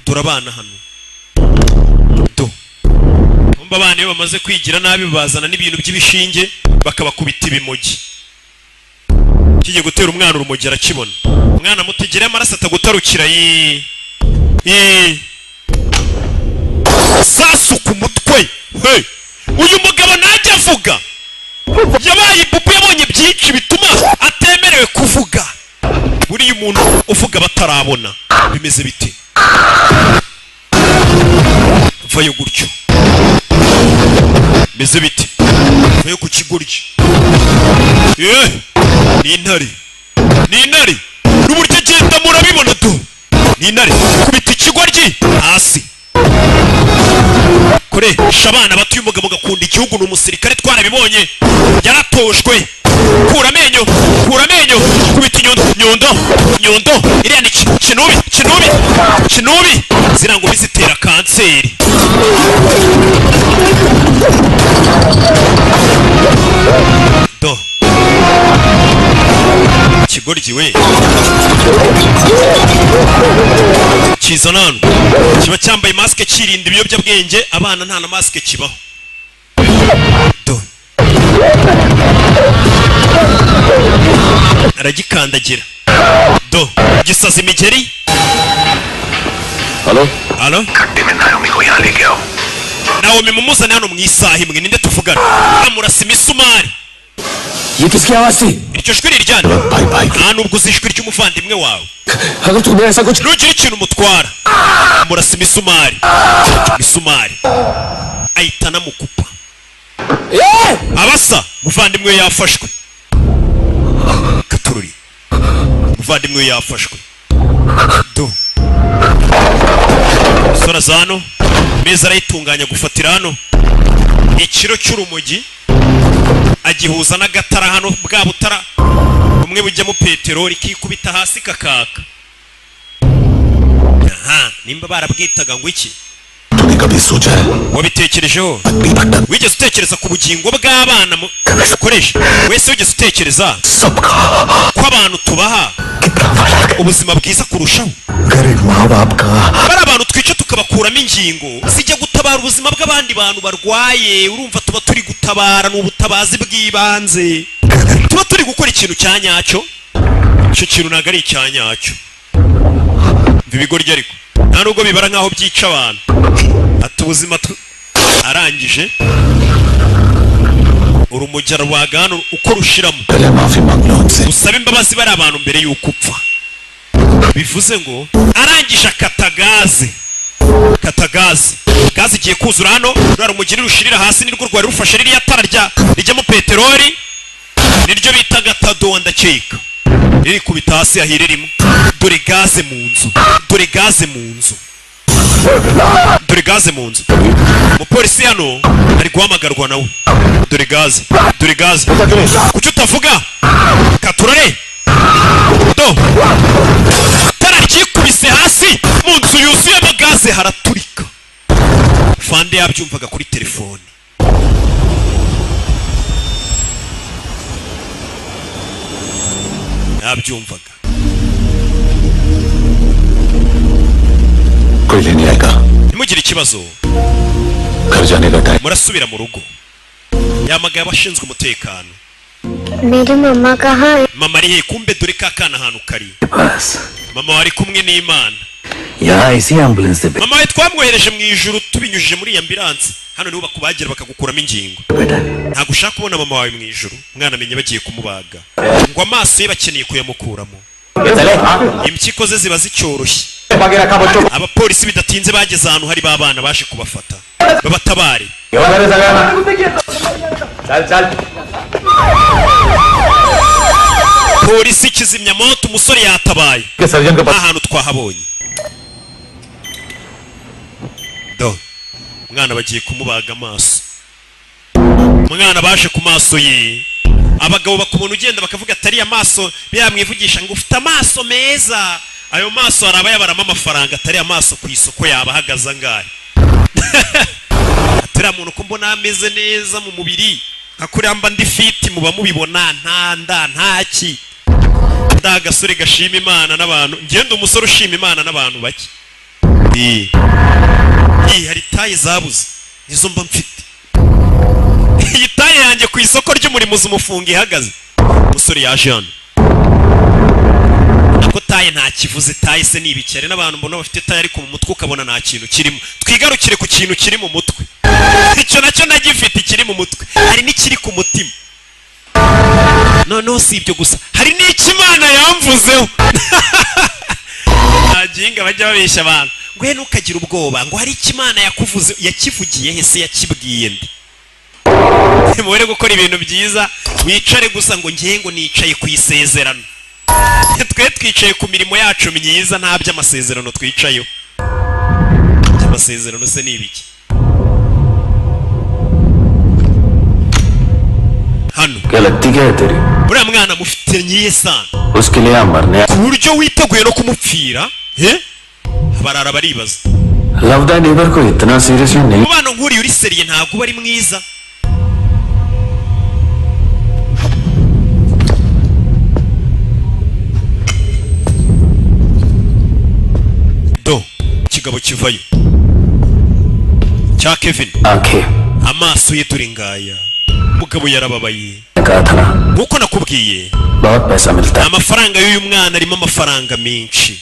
dorabana hano umba abana iyo bamaze kwigira nabi bazana n'ibintu by'ibishinge bakabakubita ibimogi kigiye gutera umwana urumogi arakibona umwana mutegere amaraso atagutarukira sasu ku mutwe hey uyu mugabo najya avuga yabaye ipupu yabonye byinshi bituma atemerewe kuvuga buriya umuntu uvuga batarabona bimeze bite vayo gutyo meze bite vayo ku kigoryi ni intare n'uburyo agenda murabibona ni intare kubita ikigoryi hasi koresha abana batuye umugabo gakunda igihugu n'umusirikare twarabibonye yaratojwe kura amenyo kubita nyundo iriya ni kinubi zirango bizitera kanseri urumogi we kizana hano kiba cyambaye masike kirinda ibiyobyabwenge abana nta na masike kibaho do aragikandagira do gisaza imigeri hello halo घंटे में नायोमी को यहाँ लेके आओ Naomi mumuzane hano mu isaha imwe ninde tuvugana amurasa imisumari ये किसकी आवाज थी iryo jwi riryana भाई भाई nta nubwo uzi ijwi ry'umuvandimwe wawe अगर तुमने ऐसा कुछ ntugire ikintu umutwara amurasa imisumari ahita anamukupa abasa muvandimwe we yafashwe katururi muvandimwe we yafashwe do sora zano meza arayitunganya gufatira hano ikiro cy'urumogi agihuza n'agatara hano bwa butara umwe bujyamo peteroli kikubita hasi kakaka aha nimba barabwitaga ngo iki तूने कभी सोचा है wabitekerejeho wigeze utekereza ku bugingo bw'abana ukoresha wese wigeze utekereza ko abantu tubaha ubuzima bwiza kurushaho गरीब माँ बाप का bari abantu twica tukabakuramo ingingo zijya gutabara ubuzima bw'abandi bantu barwaye urumva tuba turi gutabara n'ubutabazi bw'ibanze tuba turi gukora ikintu cya nyacyo icyo kintu ntabwo ari icya nyacyo ibigoryi ariko nta nubwo bibara nk'aho byica abantu ati ubuzima arangije urumujya rwagana uko rushiramo पहले माफी मांग लो उनसे usaba imbabazi bari abantu mbere y'uko upfa bivuze ngo arangije akata gaze igiye kuzura hano rura rumugiri rushirira hasi nirwo rwari rufashe ririya tara rijyamo peteroli niryo bita gatado ndakeka riri kubita hasi ahiririmo dore gaze mu nzu umupolisi hano ari guhamagarwa nawe dore gaze kuki utavuga katurare do tara ryikubise hasi mu nzu yuzuyemo gaze haraturika fande yabyumvaga kuri telefone yabyumvaga कोई लेने आएगा ntimugire ikibazo घर जाने का time murasubira mu rugo yamagaye abashinzwe umutekano मेरी मम्मा कहाँ है? mama ari he kumbe dore ka kana ahantu kari बस mama wari kumwe n'Imana यहाँ इसी एम्बुलेंस से mama we twamwohereje mu ijuru tubinyujije muri ambulance hano niho bakubagira bakagukuramo ingingo बेटा ntabwo ushaka kubona mama wawe mu ijuru umwana amenye bagiye kumubaga ngo amaso ye bakeneye kuyamukuramo impyiko ze ziba zicyoroshye abapolisi bidatinze bageze ahantu hari babana baje kubafata babatabare polisi kizimyamoto umusore yatabaye ahantu twahabonye do umwana bagiye kumubaga amaso umwana baje ku maso ye abagabo bakumuna ugenda bakavuga atari amaso biramwivugisha ngo ufite amaso meza ayo maso harabaya barama amafaranga atari amaso ku isoko yaba ahagaze angahe atari umuntu ko mbona ameze neza mu mubiri akuramba ndi fiti muba mubibona ntaki ndagasore gashima Imana n'abantu ngende umusore ushima Imana n'abantu bake hari taye zabuze nizo mba mfite iyi taye yanjye ku isoko ry'umurimo zumufunga ihagaze umusore yaje hano ako taye nta kivuze taye se nibikere n'abantu mbona bafite taye ariko mu mutwe ukabona nta kintu kirimo twigarukire ku kintu kiri mu mutwe icyo nacyo nagifite kiri mu mutwe hari n'ikiri ku mutima noneho si ibyo gusa hari n'ikimana yamvuzeho ntaginga bajya babeshya abantu ngo ntukagire ubwoba ngo hari ikimana yakuvuze yakivugiye hese yakibwiye ndi mubere gukora ibintu byiza wicare gusa ngo ngiye ngo nicaye ku isezerano twe twicaye ku mirimo yacu myiza nta by'amasezerano twicayeho by'amasezerano se ni ibiki hano uriya mwana mufite nyiye sana ku buryo witeguye no kumupfira barara baribaza umubano nk'uriya uri seriye ntabwo uba ari mwiza kigabo kivayo cya Kevin amaso ye turi ngaya mugabo yarababaye nkuko nakubwiye amafaranga y'uyu mwana arimo amafaranga menshi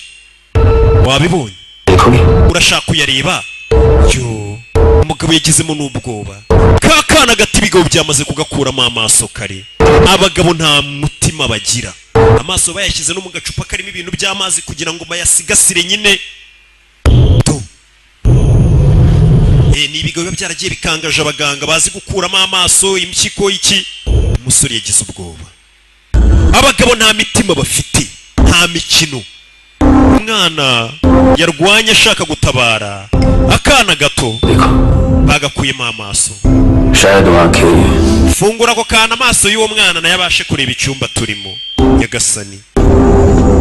wabibonye urashaka kuyareba yo umugabo yagizemo n'ubwoba kakana gati bigabo byamaze kugakuramo amaso kare abagabo nta mutima bagira amaso bayashyize no mu gacupa karimo ibintu by'amazi kugira ngo bayasigasire nyine ni ibigo byaragiye bikangaje abaganga bazi gukuramo amaso impyiko iki umusore yagize ubwoba abagabo nta mitima bafite nta mikino umwana yarwanya ashaka gutabara akana gato bagakuyemo amaso fungura ako kana amaso y'uwo mwana nayo abashe kureba icyumba turimo nyagasani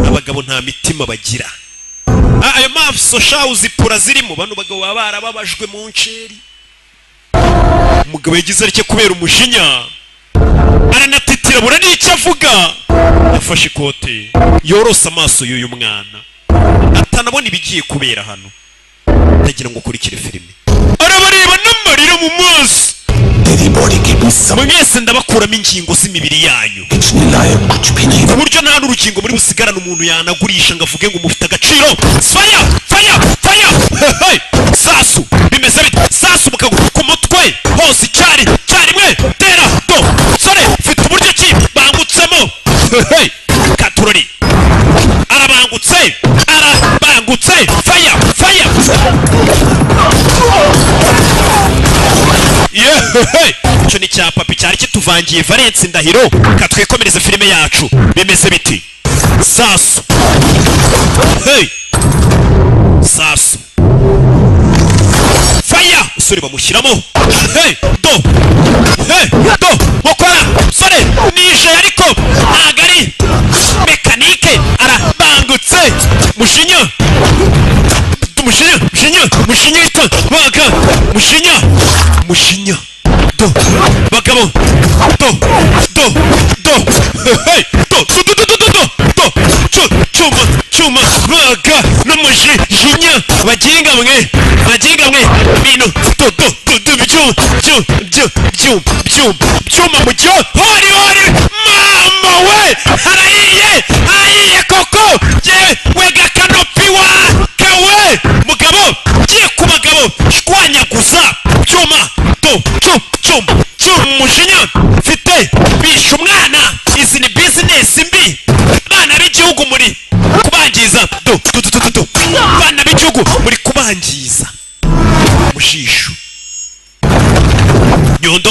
abagabo nta mitima bagira ayo maso shawu zipura zirimo bano bagabo baba barababajwe mu nceri umugabo yagize arike kubera umujinya aranatitira bura n'icyo avuga yafashe ikote yorose amaso y'uyu mwana atanabona ibigiye kubera hano ndagira ngo ukurikire filime arabareba n'amarira mu maso mwese ndabakuramo ingingo z'imibiri yanyu ku buryo nta n'urukingo muri busigarane umuntu yanagurisha ngo avuge ngo mufite agaciro faya faya faya sasu bimeze bite sasu mukaguru ku mutwe hose icyarimwe tera do sore mfite uburyo ki bangutsemo katurori arabangutse faya faya icyo ni cya papi cyari kituvangiye Valence Ndahiro katwikomereza filime yacu bimeze biti sasu sasu faya usore bamushyiramo do mukora sore nije ariko ntago ari mekanike arabangutse mushinya ita baga mushinya do bagabo chuma baga n'umujinya baginga mwe bintu byuma mujyo hori mama we harayiye koko wega kanopi wa kawe mugabo giye ku bagabo shwanyaguza byuma umujinya mfite bisha umwana izi ni business mbi bana b'igihugu muri kubangiza bana b'igihugu muri kubangiza mushisho nyondo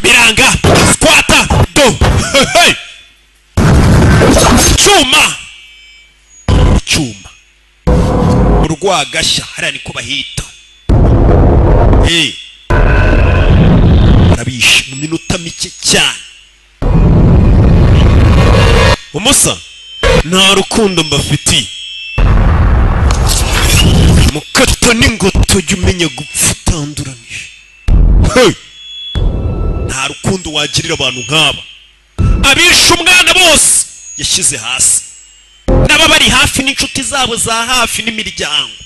biranga squata cyuma urwagashya hariya niko bahita arabishe mu minota mike cyane umusa nta rukundo mbafitiye mukato n'ingoto jya umenya gupfa utanduranije nta rukundo wagirira abantu nk'aba abishe umwana bose yashyize hasi n'aba bari hafi n'inshuti zabo za hafi n'imiryango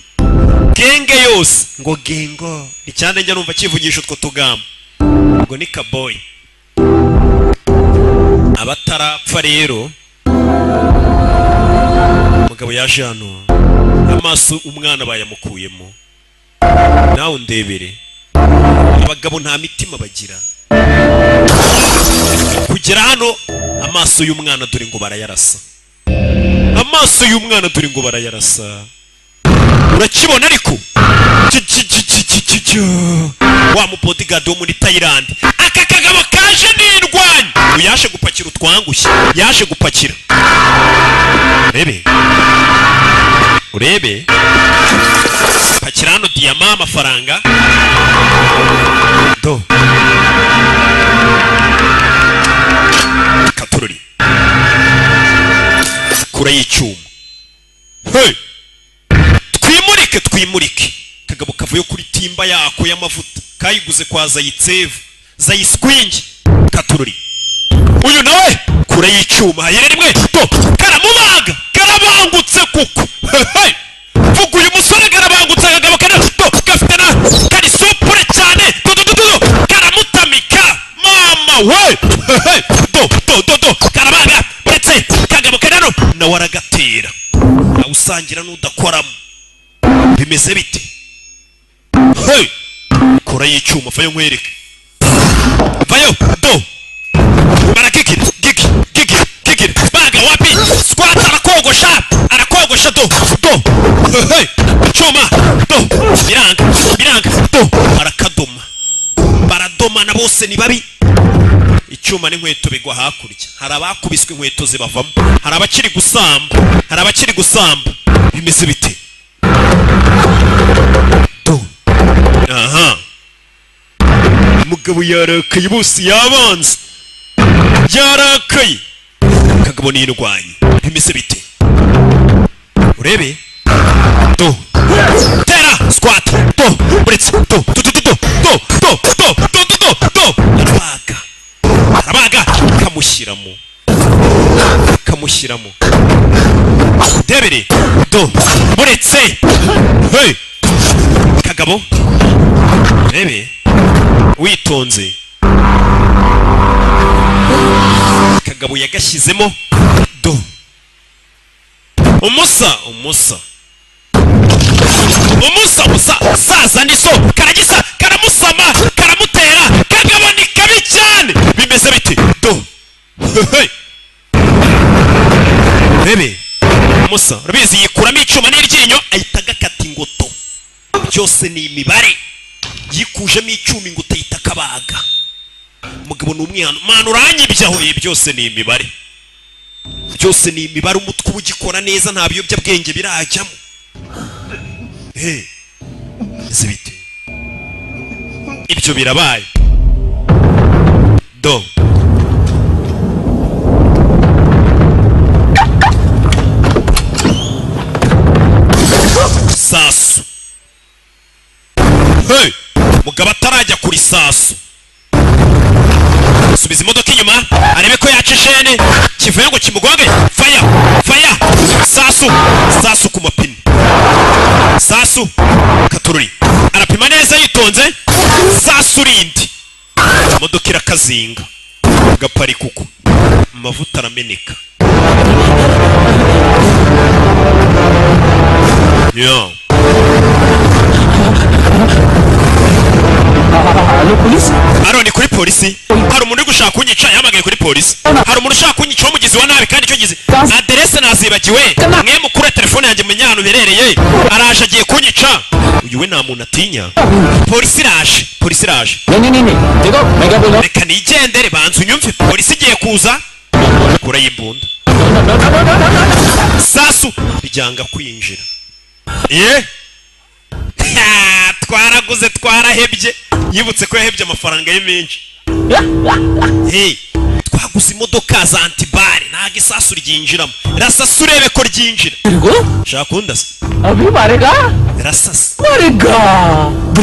genge yose ngo gengo icyane njya numva kivugisha utwo tugamba ngo ni kaboy abatarapfa rero umugabo yaje hano amaso umwana bayamukuyemo nawe undebere abagabo nta mitima bagira kugera hano amaso y'umwana dore ngo barayarasa urakibona ariko wa mubodigadi wo muri Thailand aka kagabo kaje n'indwanyi yaje gupakira utwangushye yaje gupakira urebe pakira hano diyama amafaranga do katururi kura y'icyuma twimurike kagabo kavuye kuri timba yako y'amavuta kayiguze kwa Zayiskwingi katururi uyu nawe kura y'icyuma hayere rimwe to karamubaga karabangutse kuko vuga uyu musore karabangutse usangira n'udakoramo bimeze bite hey kora y'icyuma vayo nkwereke vayo do barakikira gigi baga wapi squat arakogosha do hey cyuma do biranga do baradoma na bose ni babi icyuma n'inkweto bigwa hakurya hari abakubiswe inkweto zibavamo hari abakiri gusamba bimeze bite do aha umugabo yarakaye bose yabanze yarakaye kagabo n'indwanyi bimeze bite urebe do tera squat do buretse do arabaga kamushyiramo debere do buretse hey kagabo rebe witonze kagabo yagashyizemo do umusa saza niso karagisa karamusama karamutera kagabo ni kabi cyane bimeze biti do hey bebe musa rabizi yikuramo icyuma n'iryinyo ahita agakata ingoto byose ni imibare yikujemo icyuma ingoto ahita akabaga umugabo ni umwana mana uranyibyaho byose ni imibare umutwe ugikora neza nta biyobyabwenge birajyamo hey zibite ibyo birabaye do sasu hey mugabo atarajya kuri sasu subiza imodoka inyuma arebe ko yacishene kivuye ngo kimugonge fire sasu ku mapine sasu katururi arapima neza yitonze sasu rindi imodoka irakazinga gapari kuko amavuta arameneka yo Aroni kuri polisi hari umuntu uri gushaka kunyica yamagaye kuri polisi hari umuntu ushaka kunyica umugizi wa nabi kandi icyo gize adresse nazibagiwe mwe mukure telefone yanjye menya hano berereye araje agiye kunyica uyu we nta muntu atinya polisi iraje reka nigendere banza unyumve polisi igiye kuza kura y'imbunda sasu bijyanga kwinjira twaraguze twarahebye yibutse ko yahebye amafaranga ye menshi hey twaguze imodoka za antibare ntago isasu ryinjiramo rasasa urebe ko ryinjira shaka kundasa abibarega rasasa barega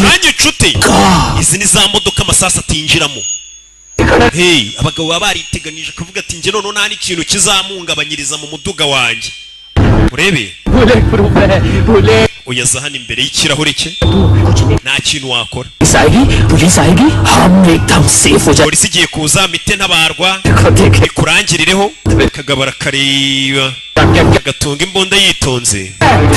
nanjye nshuti izi ni za modoka amasasu atinjiramo hey abagabo baba bariteganije kuvuga ati nge none nta n'ikintu kizamuhungabanyiriza mu muduga wanjye urebe uyaza hano imbere y'ikirahure cye nta kintu wakora polisi igiye kuza mite ntabarwa ikurangirireho kagabara kareba agatunga imbunda yitonze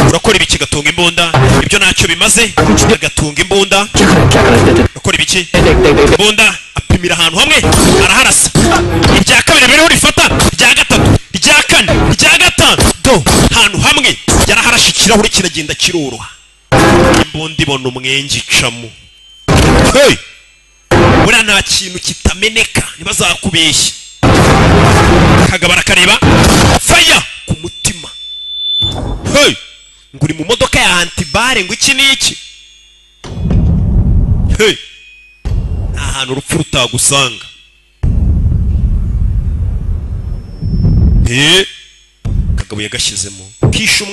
urakora ibiki gatunga imbunda ibyo ntacyo bimaze agatunga imbunda urakora ibiki imbunda apimira ahantu hamwe araharasa irya kabiri biriho rifata irya gatatu irya kane irya gatanu do ahantu hamwe yaraharashe ikirahure kiragenda kiroroha imbunda ibona umwenge icamo hey buriya nta kintu kitameneka ntibazakubeshye kagabara kareba fire ku mutima hey ngo uri mu modoka ya antibare ngo iki n'iki hey ahantu urupfu rutagusanga kagabo yagashyizemo kisha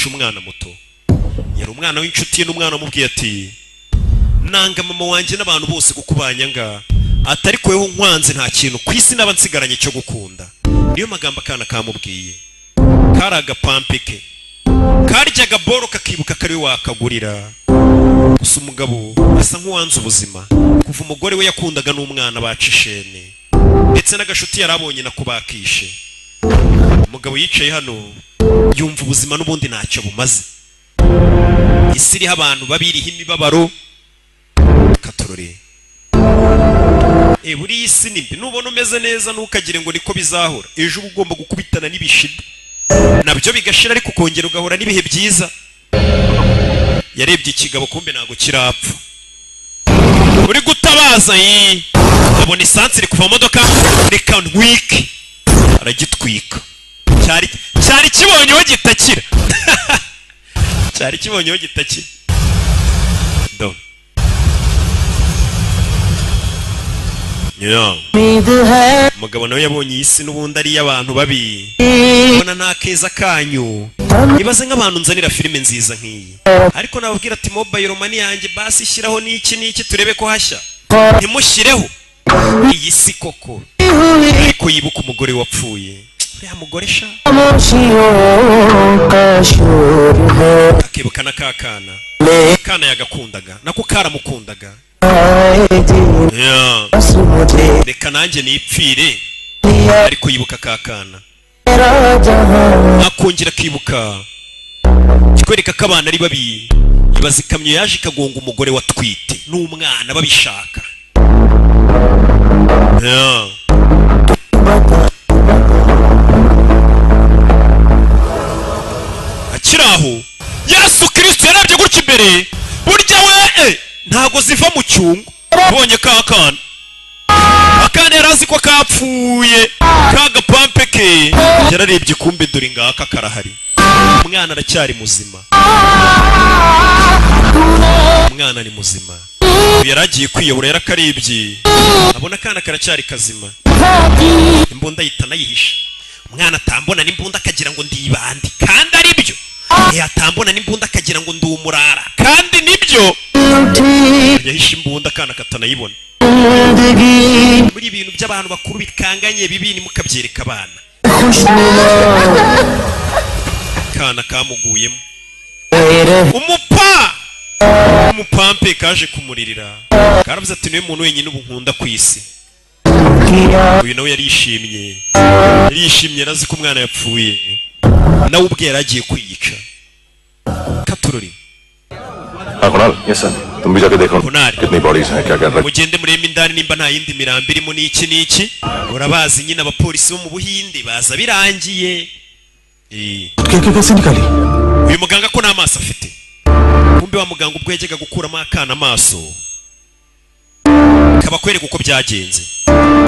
umwana muto yari umwana w'inshuti ye n'umwana wamubwiye ati nanga mama wanjye n'abantu bose gukubanya nga atari kweho nkwanze nta kintu ku isi naba nsigaranye cyo gukunda niyo magambo akana kamubwiye kari agapampe ke karyaga boro kakibuka kari we wakagurira gusa umugabo asa nk'uwanze ubuzima kuva umugore we yakundaga n'umwana bacishene ndetse n'agashuti yarabonye nako bakishe umugabo yicaye hano yumva ubuzima n'ubundi ntacyo bumaze. Isi iriho abantu babiriho imibabaro. Katorore buriya isi ni mbi. Nubona umeze neza ntukagire ngo niko bizahora. Ejo uba ugomba gukubitana n'ibishida nabyo bigashira, ariko ukongera ugahora n'ibihe byiza. Yarebye ikigabo kumbe ntago kirapfa. Uri gutabaza abona isansi iri kuva mu modoka, reka ntwike. Aragitwika. Cyari kibonyeho gitakira. Cyari kibonyeho gitakira. Ndo umugabo nawe yabonye isi n'ubundi ari y'abantu babi. Ubona nta keza kanyu. Ibaze nk'abantu nzanira filime nziza nk'iyi, ariko nababwira ati mobile money yanjye basi shyiraho n'iki turebe ko hashya. Ntimushyireho iyi si koko. Ariko yibuka umugore wapfuye. Uriya mugore sha akibuka na kakana. Kana yagakundaga nako karamukundaga. Reka nanjye nipfire. Ariko yibuka kakana. Akongera akibuka. Kikwereka ko abana ari babi. Ibaza ikamyo yaje ikagonga umugore watwite n'umwana babishaka. Akiraho Yesu Kristo yarabye gutya imbere. Burya we ntago ziva mu cyungo. Bonye kakana. Akana yarazi ko kapfuye. Kagapampe ke yararebye kumbe dore ngaka karahari. Umwana aracyari muzima. Umwana ni muzima. Yaragiye kwiyobora yarakarebye. Abona kana karacyari kazima. Imbunda yitana yihisha. Umwana atambona n'imbunda akagira ngo ndibandi kandi ari byo. Atambona n'imbunda akagira ngo ndi umurara kandi nibyo. Yahisha imbunda kana katanayibona. Muri ibintu by'abantu bakuru bikanganye bibi ni mukabyereka abana. Kana kamuguyemo. Umupampe kaje kumuririra. Karavuze ati niwe muntu wenyine ubu nkunda ku isi. Uyu nawe yarishimye yarazi ko umwana yapfuye. Nawe ubwe yaragiye kwiyica. Katurori. Kunal, yes sir. तुम भी जाके देखो कितनी बॉडीज हैं क्या कर रहे हैं. Mugende murembe indani nimba nta yindi mirambo irimo n'iki. Urabazi nyine abapolisi bo mu Buhinde baza birangiye. कैसे निकाली. Uyu muganga ko nta maso afite. Kumbe wa muganga ubwo yajyaga gukuramo akana amaso. Kabakwereka uko byagenze.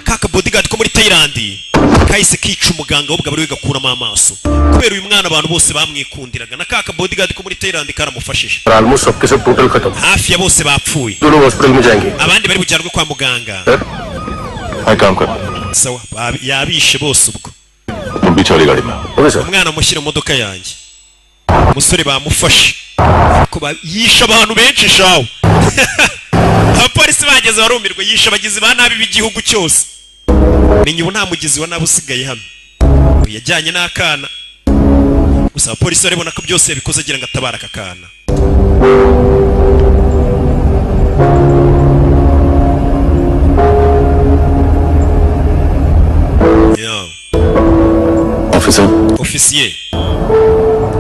Kaka bodyguard ko muri Thailand kahise kica umuganga wo bwabari gakuramo amaso. Kubera uyu mwana abantu bose bamwikundiraga na kaka bodyguard ko muri Thailand karamufashije. Almost सबके सब total खत्म. Hafi ya bose bapfuye. दोनों hospital में जाएंगे. Abandi bari bujyanwe kwa muganga. Hai काम कर. Sawa yabishe bose ubwo. तुम भी चली गाड़ी में. Okay sir. Umwana mushyira mu modoka yanjye. Umusore bamufashe. Ko yisha abantu benshi shawo. Abapolisi bageze barumirwa yisha abagizi ba nabi b'igihugu cyose. Ninyibu nta mugizi wa nabi usigaye hano. Yajyanye n'akana. Gusa abapolisi baribona ko byose yabikoze agira ngo atabara akakana. Ofisiye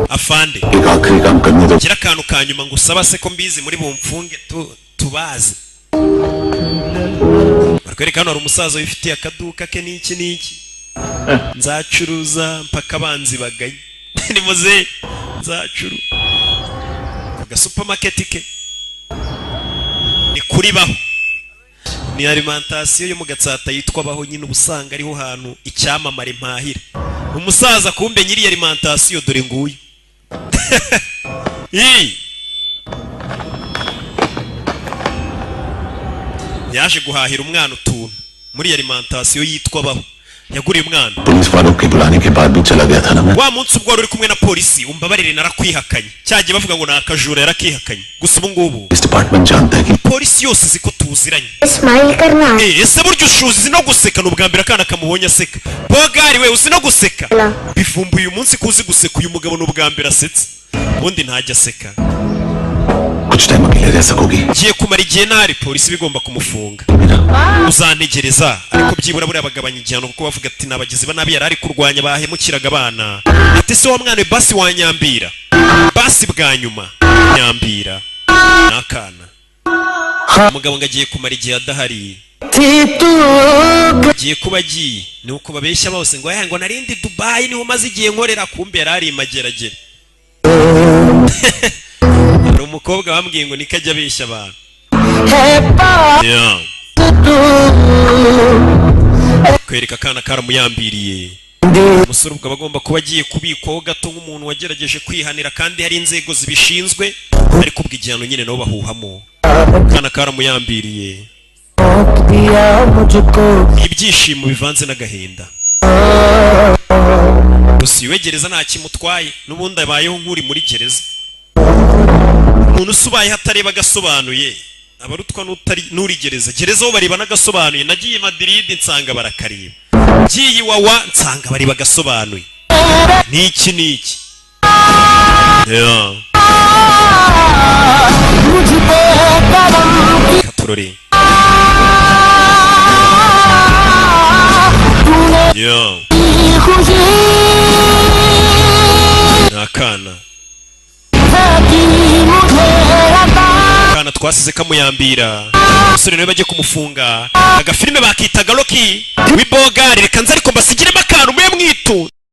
afande gira akantu ka nyuma ngo usaba se ko mbizi muri bumfunge tubazi. Barikwereka hano hari umusaza wifitiye akaduka ke n'iki nzacuruza mpaka abanzi bagaye. Ni muze nzacuru aga supermarket ke ni kuri baho ni alimentation yo mu Gatsata yitwa baho nyine ubusanga ariho hantu icyamamare mpahira. Umusaza kumbe nyiri alimentation dore nguyu. Yaje guhahira umwana utuntu muri alimentation yitwa baho. Yaguriye umwana. Police वालों के बुलाने के बाद भी चला गया था ना मैं. Wa munsi ubwo uri kumwe na polisi umbabarire narakwihakanye. Cyaje bavuga ngo nakajura yarakihakanye. Gusa ubu ngubu इस डिपार्टमेंट जानता है कि polisi yose ziko tuziranye. Smile करना. Ese buryo ushuzi no guseka n'ubwa mbere akana kamubonye aseka. Bogari we uzi no guseka. Bivumbuye uyu munsi kuzi guseka uyu mugabo n'ubwa mbere asetse. Ubundi ntajya aseka. कुछ टाइम अकेले रह सकोगी? Ngiye kumara igihe ntari polisi bigomba kumufunga. Uzantegereza ariko byibura buri abagabanya igihano kuko bavuga ati nabagizi banabi yarari kurwanya bahemukiraga abana. Ati se wa mwana basi wanyambira. Basi bwa nyuma nyambira. Nakana. Umugabo ngagiye kumara igihe adahari. Giye kuba giye ni uko babeshya bose ngo ngo narindi Dubai ni umaze igihe nkorera kumbe yarari mageragere. Hari umukobwa bambwiye ngo nikajya abeshya abantu. Kwereka kana karamuyambiriye. Umusore ubwo bagomba kuba agiye kubikwaho gato nk'umuntu wagerageje kwihanira kandi hari inzego zibishinzwe ariko ubwo igihano nyine nabo bahuhamo. Kana karamuyambiriye. Ibyishimo bivanze n'agahinda. Gusa iwe gereza nta kimutwaye n'ubundi abayeho nk'uri muri gereza. Umuntu usubaye hatareba gasobanuye abarutwa n'uri gereza. Gereza ho bariba n'agasobanuye. Nagiye Madrid nsanga barakariba. Giye Wawa nsanga bari bagasobanuye. Niki Katurore. Nakana twasize kamuyambira. Umusore nawe bagiye kumufunga. Agafilime bakitaga Rocky wibogari reka nza ariko mbasigiremo akantu mwe mwitu.